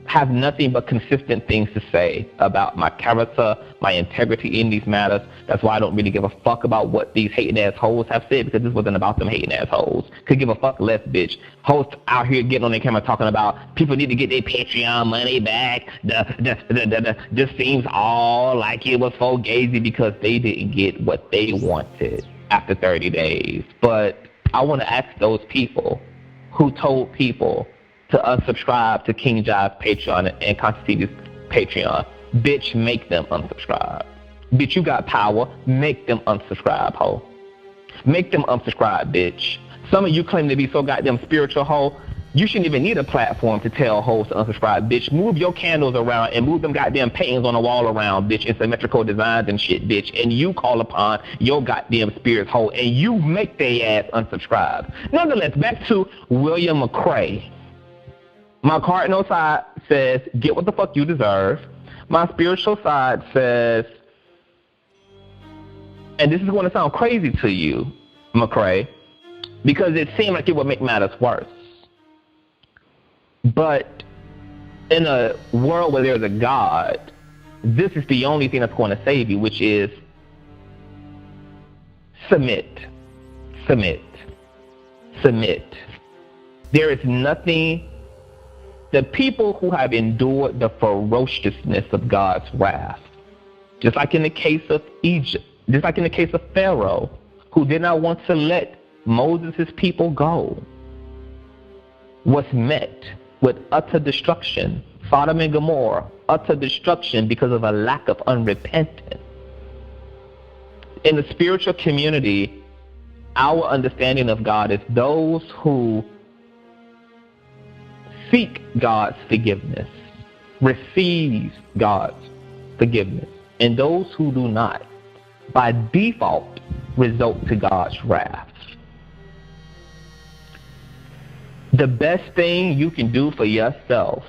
have nothing but consistent things to say about my character, my integrity in these matters. That's why I don't really give a fuck about what these hating ass hoes have said, because this wasn't about them hating ass hoes. Could give a fuck less, bitch. Hoes out here getting on their camera talking about people need to get their Patreon money back. Just seems all like it was so gazy because they didn't get what they wanted after 30 days. But I want to ask those people who told people to unsubscribe to King Jive's Patreon and Consciouztv's Patreon. Bitch, make them unsubscribe. Bitch, you got power. Make them unsubscribe, ho. Make them unsubscribe, bitch. Some of you claim to be so goddamn spiritual, ho. You shouldn't even need a platform to tell hoes to unsubscribe, bitch. Move your candles around and move them goddamn paintings on the wall around, bitch, in symmetrical designs and shit, bitch. And you call upon your goddamn spirits, ho, and you make their ass unsubscribe. Nonetheless, back to William McCrae. My cardinal side says, get what the fuck you deserve. My spiritual side says, and this is going to sound crazy to you, McCrae, because it seemed like it would make matters worse. But in a world where there's a God, this is the only thing that's going to save you, which is submit, submit, submit. There is nothing. The people who have endured the ferociousness of God's wrath, just like in the case of Egypt, just like in the case of Pharaoh, who did not want to let Moses' people go, was met with utter destruction. Sodom and Gomorrah, utter destruction because of a lack of unrepentance. In the spiritual community, our understanding of God is those who seek God's forgiveness, receive God's forgiveness, and those who do not, by default, result to God's wrath. The best thing you can do for yourself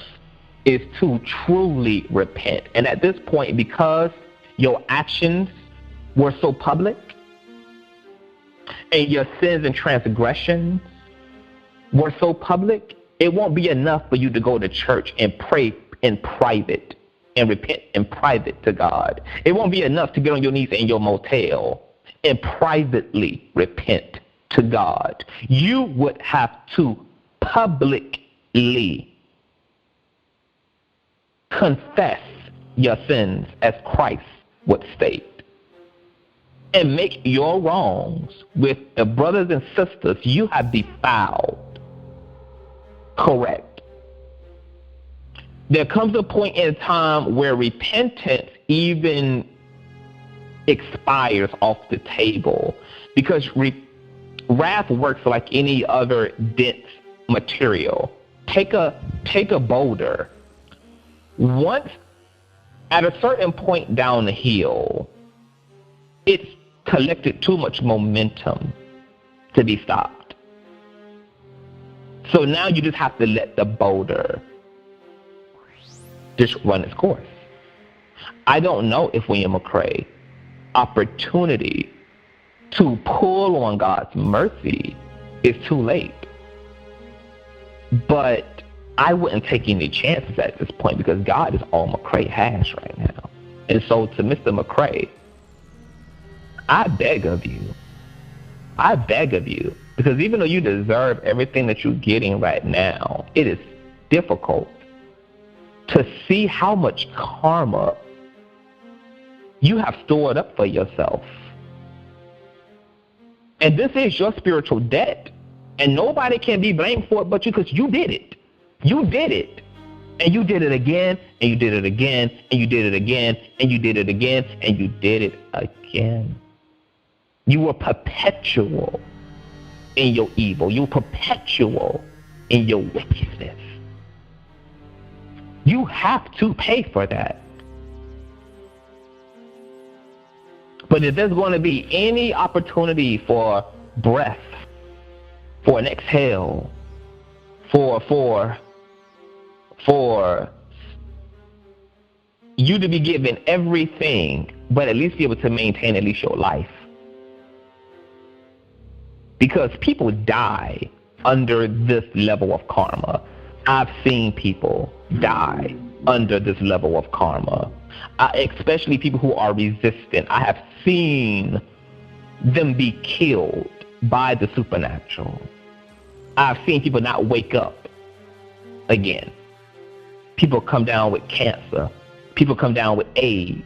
is to truly repent. And at this point, because your actions were so public and your sins and transgressions were so public, it won't be enough for you to go to church and pray in private and repent in private to God. It won't be enough to get on your knees in your motel and privately repent to God. You would have to publicly confess your sins, as Christ would state, and make your wrongs with the brothers and sisters you have defiled correct. There comes a point in time where repentance even expires off the table, because wrath works like any other dense material. Take a boulder. Once at a certain point down the hill, it's collected too much momentum to be stopped. So now you just have to let the boulder just run its course. I don't know if William McCrae opportunity to pull on God's mercy it's too late. But I wouldn't take any chances at this point because God is all McCray has right now. And so to Mr. McCray, I beg of you, because even though you deserve everything that you're getting right now, it is difficult to see how much karma you have stored up for yourself. And this is your spiritual debt. And nobody can be blamed for it but you, because you did it. You did it. And you did it again, and you did it again, and you did it again, and you did it again, and you did it again. You were perpetual in your evil. You were perpetual in your wickedness. You have to pay for that. But if there's going to be any opportunity for breath, for an exhale, for you to be given everything, but at least be able to maintain at least your life. Because people die under this level of karma. I've seen people die under this level of karma, especially people who are resistant. I have seen them be killed by the supernatural. I've seen people not wake up again. People come down with cancer. People come down with AIDS.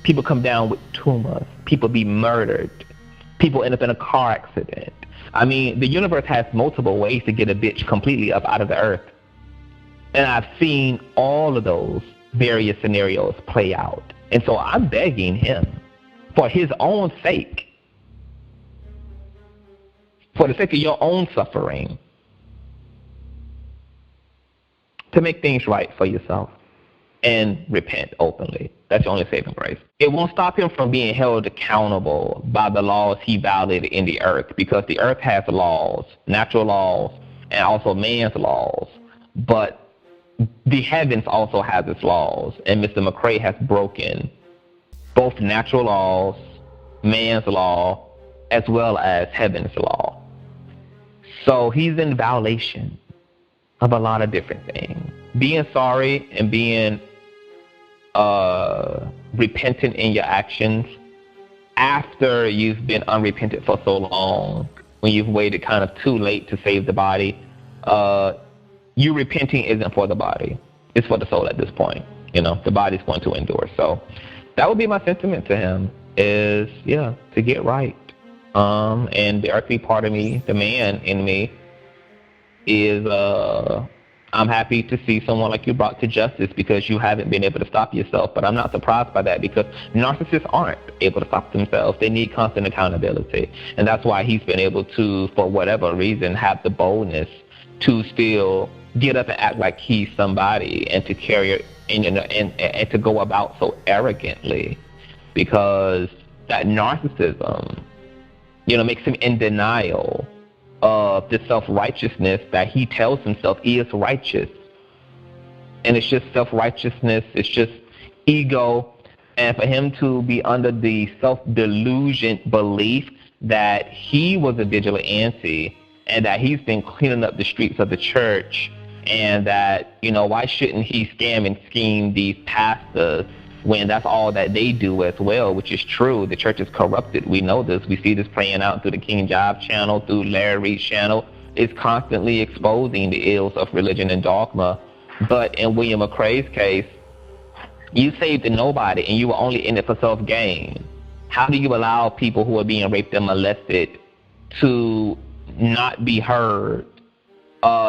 People come down with tumors. People be murdered. People end up in a car accident. I mean, the universe has multiple ways to get a bitch completely up out of the earth. And I've seen all of those various scenarios play out. And so I'm begging him, for his own sake, for the sake of your own suffering, to make things right for yourself and repent openly. That's your only saving grace. It won't stop him from being held accountable by the laws he violated in the earth, because the earth has laws, natural laws, and also man's laws. But the heavens also have its laws, and Mr. McCray has broken both natural laws, man's law, as well as heaven's law. So he's in violation of a lot of different things. Being sorry and being repentant in your actions after you've been unrepentant for so long, when you've waited kind of too late to save the body, you repenting isn't for the body. It's for the soul at this point. You know, the body's going to endure. So that would be my sentiment to him, is, to get right. And the earthly part of me, the man in me, is I'm happy to see someone like you brought to justice, because you haven't been able to stop yourself. But I'm not surprised by that, because narcissists aren't able to stop themselves. They need constant accountability. And that's why he's been able to, for whatever reason, have the boldness to still get up and act like he's somebody, and to carry it and to go about so arrogantly, because that narcissism, makes him in denial of the self-righteousness that he tells himself is righteous. And it's just self-righteousness, it's just ego. And for him to be under the self-delusion belief that he was a vigilante, and that he's been cleaning up the streets of the church, and that, why shouldn't he scam and scheme these pastors when that's all that they do as well, which is true. The church is corrupted. We know this. We see this playing out through the King Job channel, through Larry Reid's channel. It's constantly exposing the ills of religion and dogma. But in William McCray's case, you saved nobody, and you were only in it for self-gain. How do you allow people who are being raped and molested to not be heard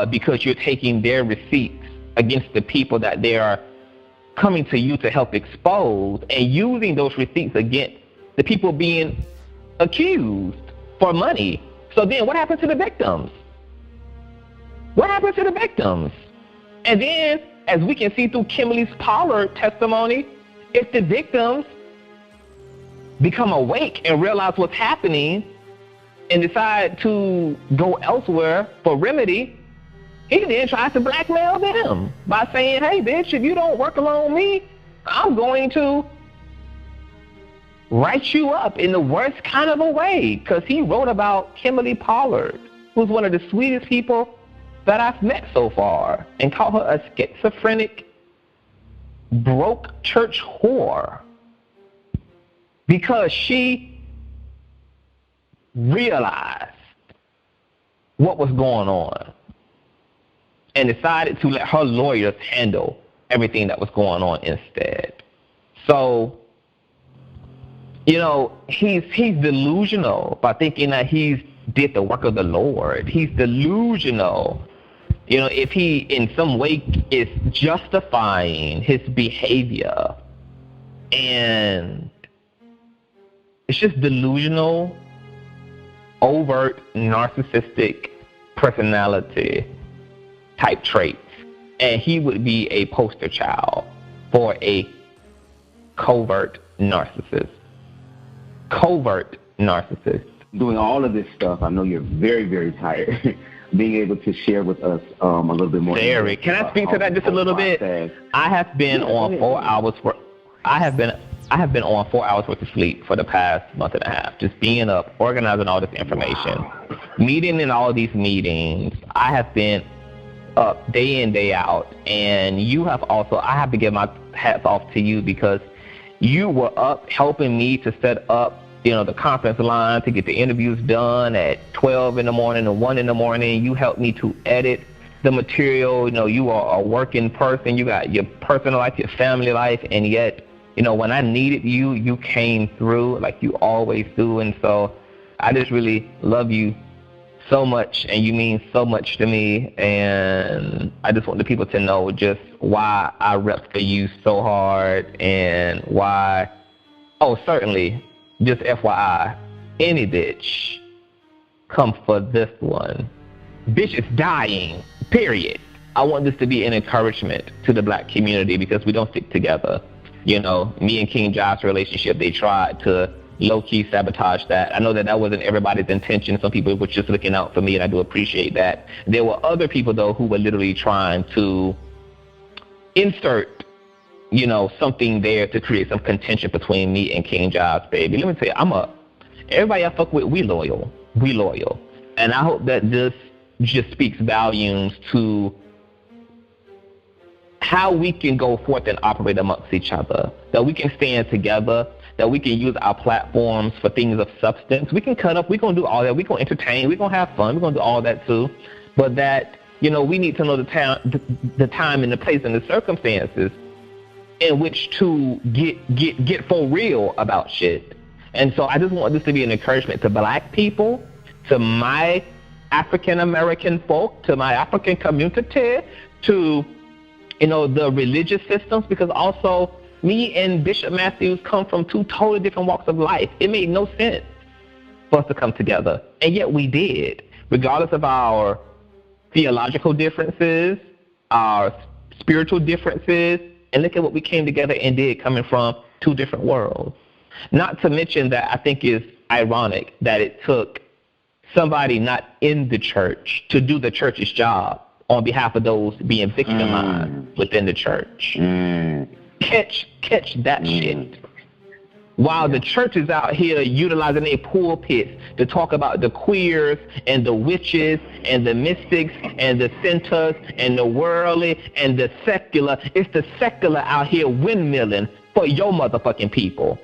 because you're taking their receipts against the people that they are coming to you to help expose, and using those receipts against the people being accused for money? So then what happened to the victims? What happened to the victims? And then, as we can see through Kimberly Pollard's testimony, if the victims become awake and realize what's happening and decide to go elsewhere for remedy, he then tries to blackmail them by saying, hey, bitch, if you don't work along me, I'm going to write you up in the worst kind of a way. Because he wrote about Kimberly Pollard who's one of the sweetest people that I've met so far, and called her a schizophrenic, broke church whore because she realized what was going on and decided to let her lawyers handle everything that was going on instead. So, you know, he's delusional by thinking that he's did the work of the Lord. He's delusional, you know, if he in some way is justifying his behavior. And it's just delusional, overt, narcissistic personality type traits. And he would be a poster child for a covert narcissist. Covert narcissist. Doing all of this stuff, I know you're very, very tired. Being able to share with us a little bit more. Derek, can I speak to that just a little bit? I have been on 4 hours for. I have been on 4 hours worth of sleep for the past month and a half. Just being up, organizing all this information, meeting in all these meetings. I have been up day in, day out, and you have also. I have to give my hats off to you because you were up helping me to set up, you know, the conference line to get the interviews done at 12 in the morning and 1 in the morning. You helped me to edit the material. You know, you are a working person. You got your personal life, your family life, and yet, you know, when I needed you, you came through like you always do. And so I just really love you so much, and you mean so much to me. And I just want the people to know just why I rep for you so hard and why, oh, certainly, just FYI, any bitch come for this one. Bitch is dying, period. I want this to be an encouragement to the black community because we don't stick together. You know, me and King Josh's relationship, they tried to low-key sabotage that. I know that that wasn't everybody's intention. Some people were just looking out for me, and I do appreciate that. There were other people, though, who were literally trying to insert, you know, something there to create some contention between me and King Josh, baby. Let me tell you, everybody I fuck with, we loyal. We loyal. And I hope that this just speaks volumes to how we can go forth and operate amongst each other, that we can stand together, that we can use our platforms for things of substance. We can cut up, we're going to do all that, we're going to entertain, we're going to have fun, we're going to do all that too, but that, you know, we need to know the time and the place and the circumstances in which to get for real about shit. And so I just want this to be an encouragement to black people, to my African American folk, to my African community, to, you know, the religious systems, because also me and Bishop Matthews come from two totally different walks of life. It made no sense for us to come together, and yet we did, regardless of our theological differences, our spiritual differences, and look at what we came together and did, coming from two different worlds. Not to mention that I think it's ironic that it took somebody not in the church to do the church's job on behalf of those being victimized within the church. Catch that shit. While the church is out here utilizing their pulpits to talk about the queers and the witches and the mystics and the centers and the worldly and the secular, it's the secular out here windmilling for your motherfucking people.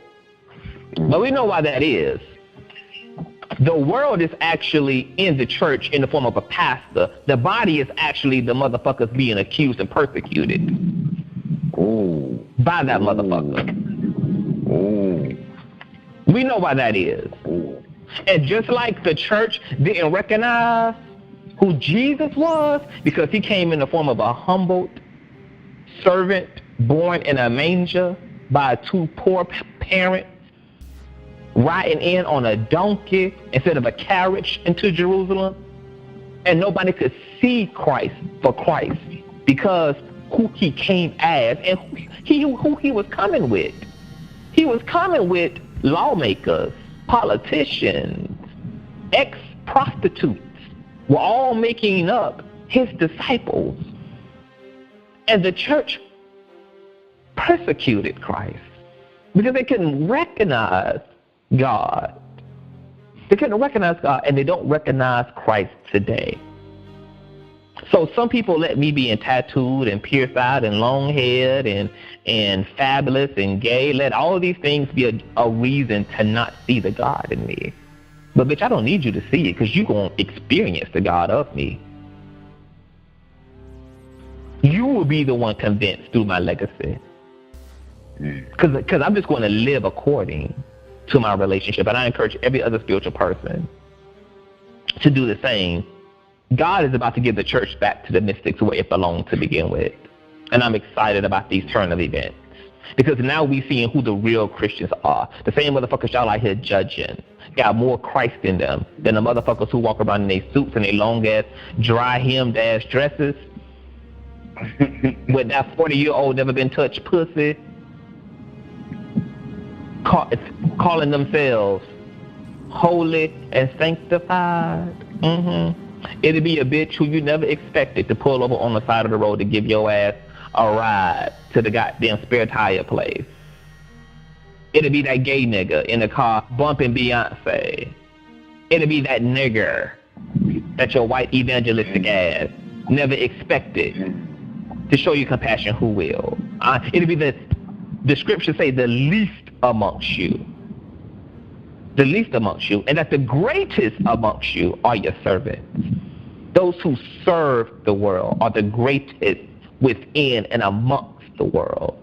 But we know why that is. The world is actually in the church in the form of a pastor. The body is actually the motherfuckers being accused and persecuted by that motherfucker. We know why that is. And just like the church didn't recognize who Jesus was because he came in the form of a humbled servant born in a manger by two poor parents, riding in on a donkey instead of a carriage into Jerusalem, and nobody could see Christ for Christ because who he came as and who he was coming with. He was coming with lawmakers, politicians, ex-prostitutes, were all making up his disciples. And the church persecuted Christ because they couldn't recognize God. They couldn't recognize God, and they don't recognize Christ today. So some people let me be tattooed and pierced-eyed and long-haired and fabulous and gay. Let all of these things be a reason to not see the God in me. But, bitch, I don't need you to see it because you're going to experience the God of me. You will be the one convinced through my legacy. Because I'm just going to live according to my relationship. And I encourage every other spiritual person to do the same. God is about to give the church back to the mystics where it belonged to begin with. And I'm excited about these turn of events. Because now we seeing who the real Christians are. The same motherfuckers y'all out here judging got more Christ in them than the motherfuckers who walk around in their suits and their long-ass, dry-hemmed-ass dresses with that 40-year-old never been touched pussy calling themselves holy and sanctified. It'll be a bitch who you never expected to pull over on the side of the road to give your ass a ride to the goddamn spare tire place. It'll be that gay nigga in the car bumping Beyonce. It'll be that nigger that your white evangelistic ass never expected to show you compassion who will. It'll be the scriptures say the least amongst you. The least amongst you. And that the greatest amongst you are your servants. Those who serve the world are the greatest within and amongst the world.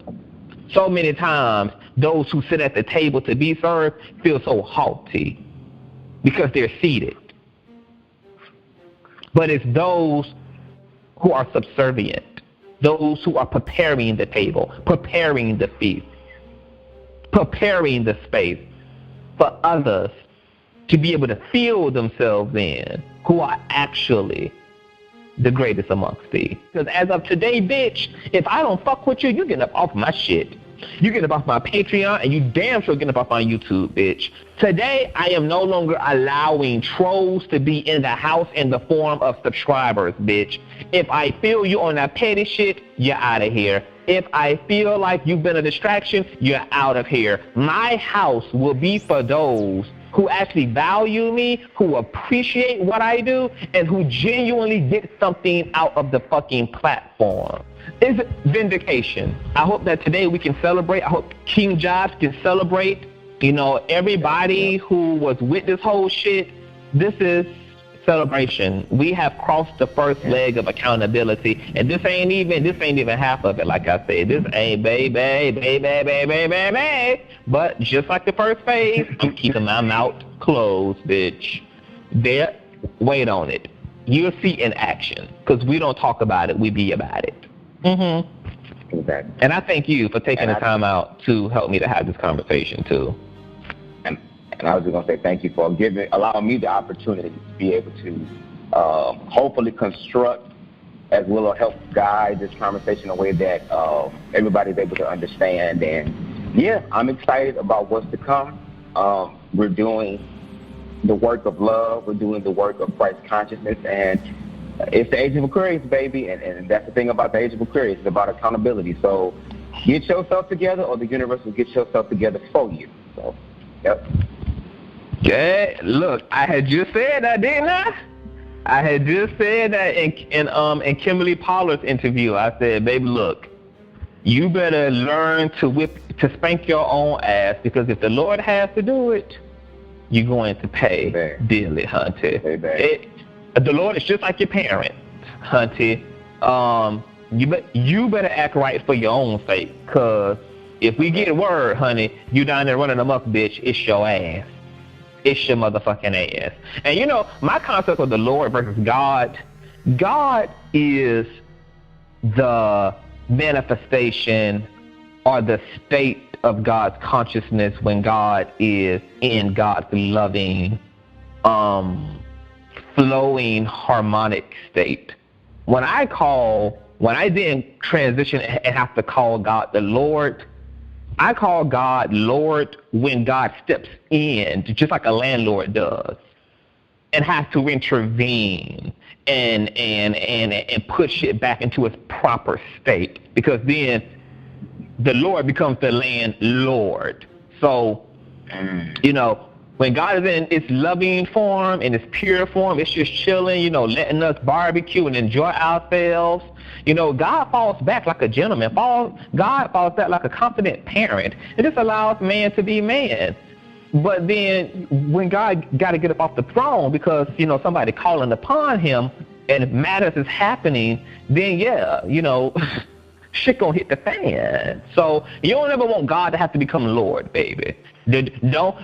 So many times, those who sit at the table to be served feel so haughty because they're seated. But it's those who are subservient, those who are preparing the table, preparing the feast, preparing the space for others to be able to feel themselves in, who are actually the greatest amongst thee. Because as of today, bitch, if I don't fuck with you, you getting up off my shit. You getting up off my Patreon, and you damn sure getting up off my YouTube, bitch. Today, I am no longer allowing trolls to be in the house in the form of subscribers, bitch. If I feel you on that petty shit, you're out of here. If I feel like you've been a distraction, you're out of here. My house will be for those who actually value me, who appreciate what I do, and who genuinely get something out of the fucking platform. Is it Vindication? I hope that today we can celebrate. I hope King Jobs can celebrate, everybody who was with this whole shit. This is celebration. We have crossed the first leg of accountability, and this ain't even half of it. Like I said, this ain't baby. But just like the first phase, I'm keeping my mouth closed, bitch. Wait on it. You'll see in action, because we don't talk about it, we be about it. Exactly. And I thank you for taking the time out to help me to have this conversation too. And I was just gonna say thank you for allowing me the opportunity to be able to hopefully construct as well as help guide this conversation in a way that everybody's able to understand. And yeah, I'm excited about what's to come. We're doing the work of love. We're doing the work of Christ consciousness, and it's the age of Aquarius, baby, and that's the thing about the age of Aquarius. It's about accountability. So get yourself together, or the universe will get yourself together for you. So, yep. Okay, look, I had just said that, didn't I? I had just said that in Kimberly Pollard's interview. I said, baby, look, you better learn to spank your own ass, because if the Lord has to do it, you're going to pay dearly, hunty. The Lord is just like your parents, hunty. You better act right for your own sake, because if we get word, honey, you down there running amok, bitch, it's your ass. It's your motherfucking ass. And my concept of the Lord versus God is the manifestation or the state of God's consciousness when God is in God's loving, flowing harmonic state. When I then transition and have to call God the Lord, I call God Lord when God steps in, just like a landlord does, and has to intervene and push it back into its proper state, because then the Lord becomes the landlord. So, When God is in its loving form, in its pure form, it's just chilling, you know, letting us barbecue and enjoy ourselves. You know, God falls back like a gentleman. God falls back like a confident parent. It just allows man to be man. But then when God got to get up off the throne because, you know, somebody calling upon him and matters is happening, then, yeah, you know, shit gonna hit the fan. So you don't ever want God to have to become Lord, baby. Don't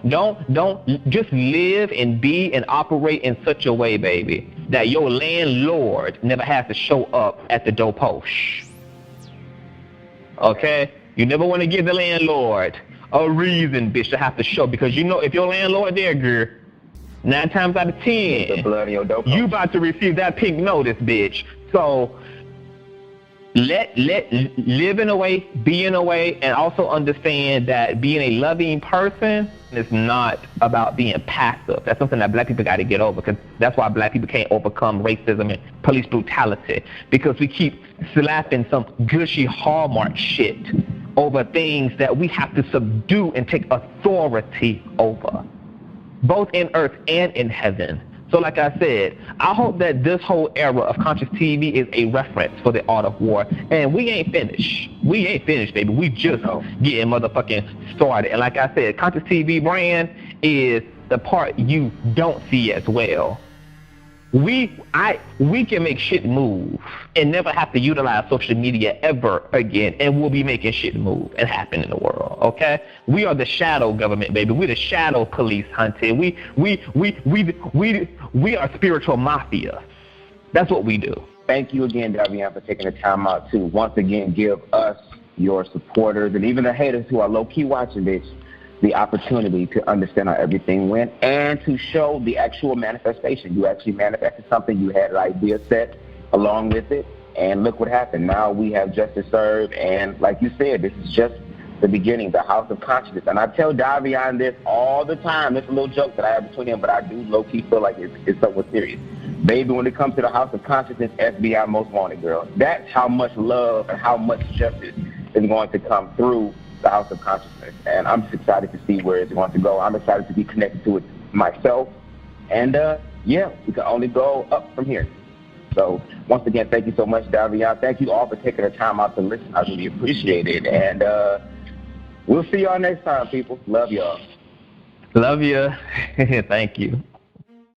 just live and be and operate in such a way, baby, that your landlord never has to show up at the doorpost. Okay? You never want to give the landlord a reason, bitch, to have to show, because you know if your landlord there, girl, 9 times out of 10, you about to receive that pink notice, bitch. So let live in a way, be in a way, and also understand that being a loving person is not about being passive. That's something that black people got to get over, because that's why black people can't overcome racism and police brutality, because we keep slapping some gushy Hallmark shit over things that we have to subdue and take authority over, both in earth and in heaven. So like I said, I hope that this whole era of Consciouztv is a reference for the art of war. And we ain't finished. We ain't finished, baby. We just getting motherfucking started. And like I said, Consciouztv brand is the part you don't see as well. We can make shit move and never have to utilize social media ever again, and we'll be making shit move and happen in the world, okay? We are the shadow government, baby. We're the shadow police, hunting. We are spiritual mafia. That's what we do. Thank you again, Davion, for taking the time out to once again give us, your supporters, and even the haters who are low-key watching this, the opportunity to understand how everything went and to show the actual manifestation. You actually manifested something. You had an idea set along with it, and look what happened. Now we have justice served, and like you said, this is just the beginning, the house of consciousness. And I tell Davion this all the time. It's a little joke that I have between him, but I do low-key feel like it's somewhat serious. Baby, when it comes to the house of consciousness, FBI most wanted, girl. That's how much love and how much justice is going to come through the house of consciousness, and I'm just excited to see where it's going to go. I'm excited to be connected to it myself, and yeah, we can only go up from here. So once again, thank you so much, Davion. Thank you all for taking the time out to listen. I really appreciate it, and we'll see y'all next time, people. Love y'all. Love you. Thank you.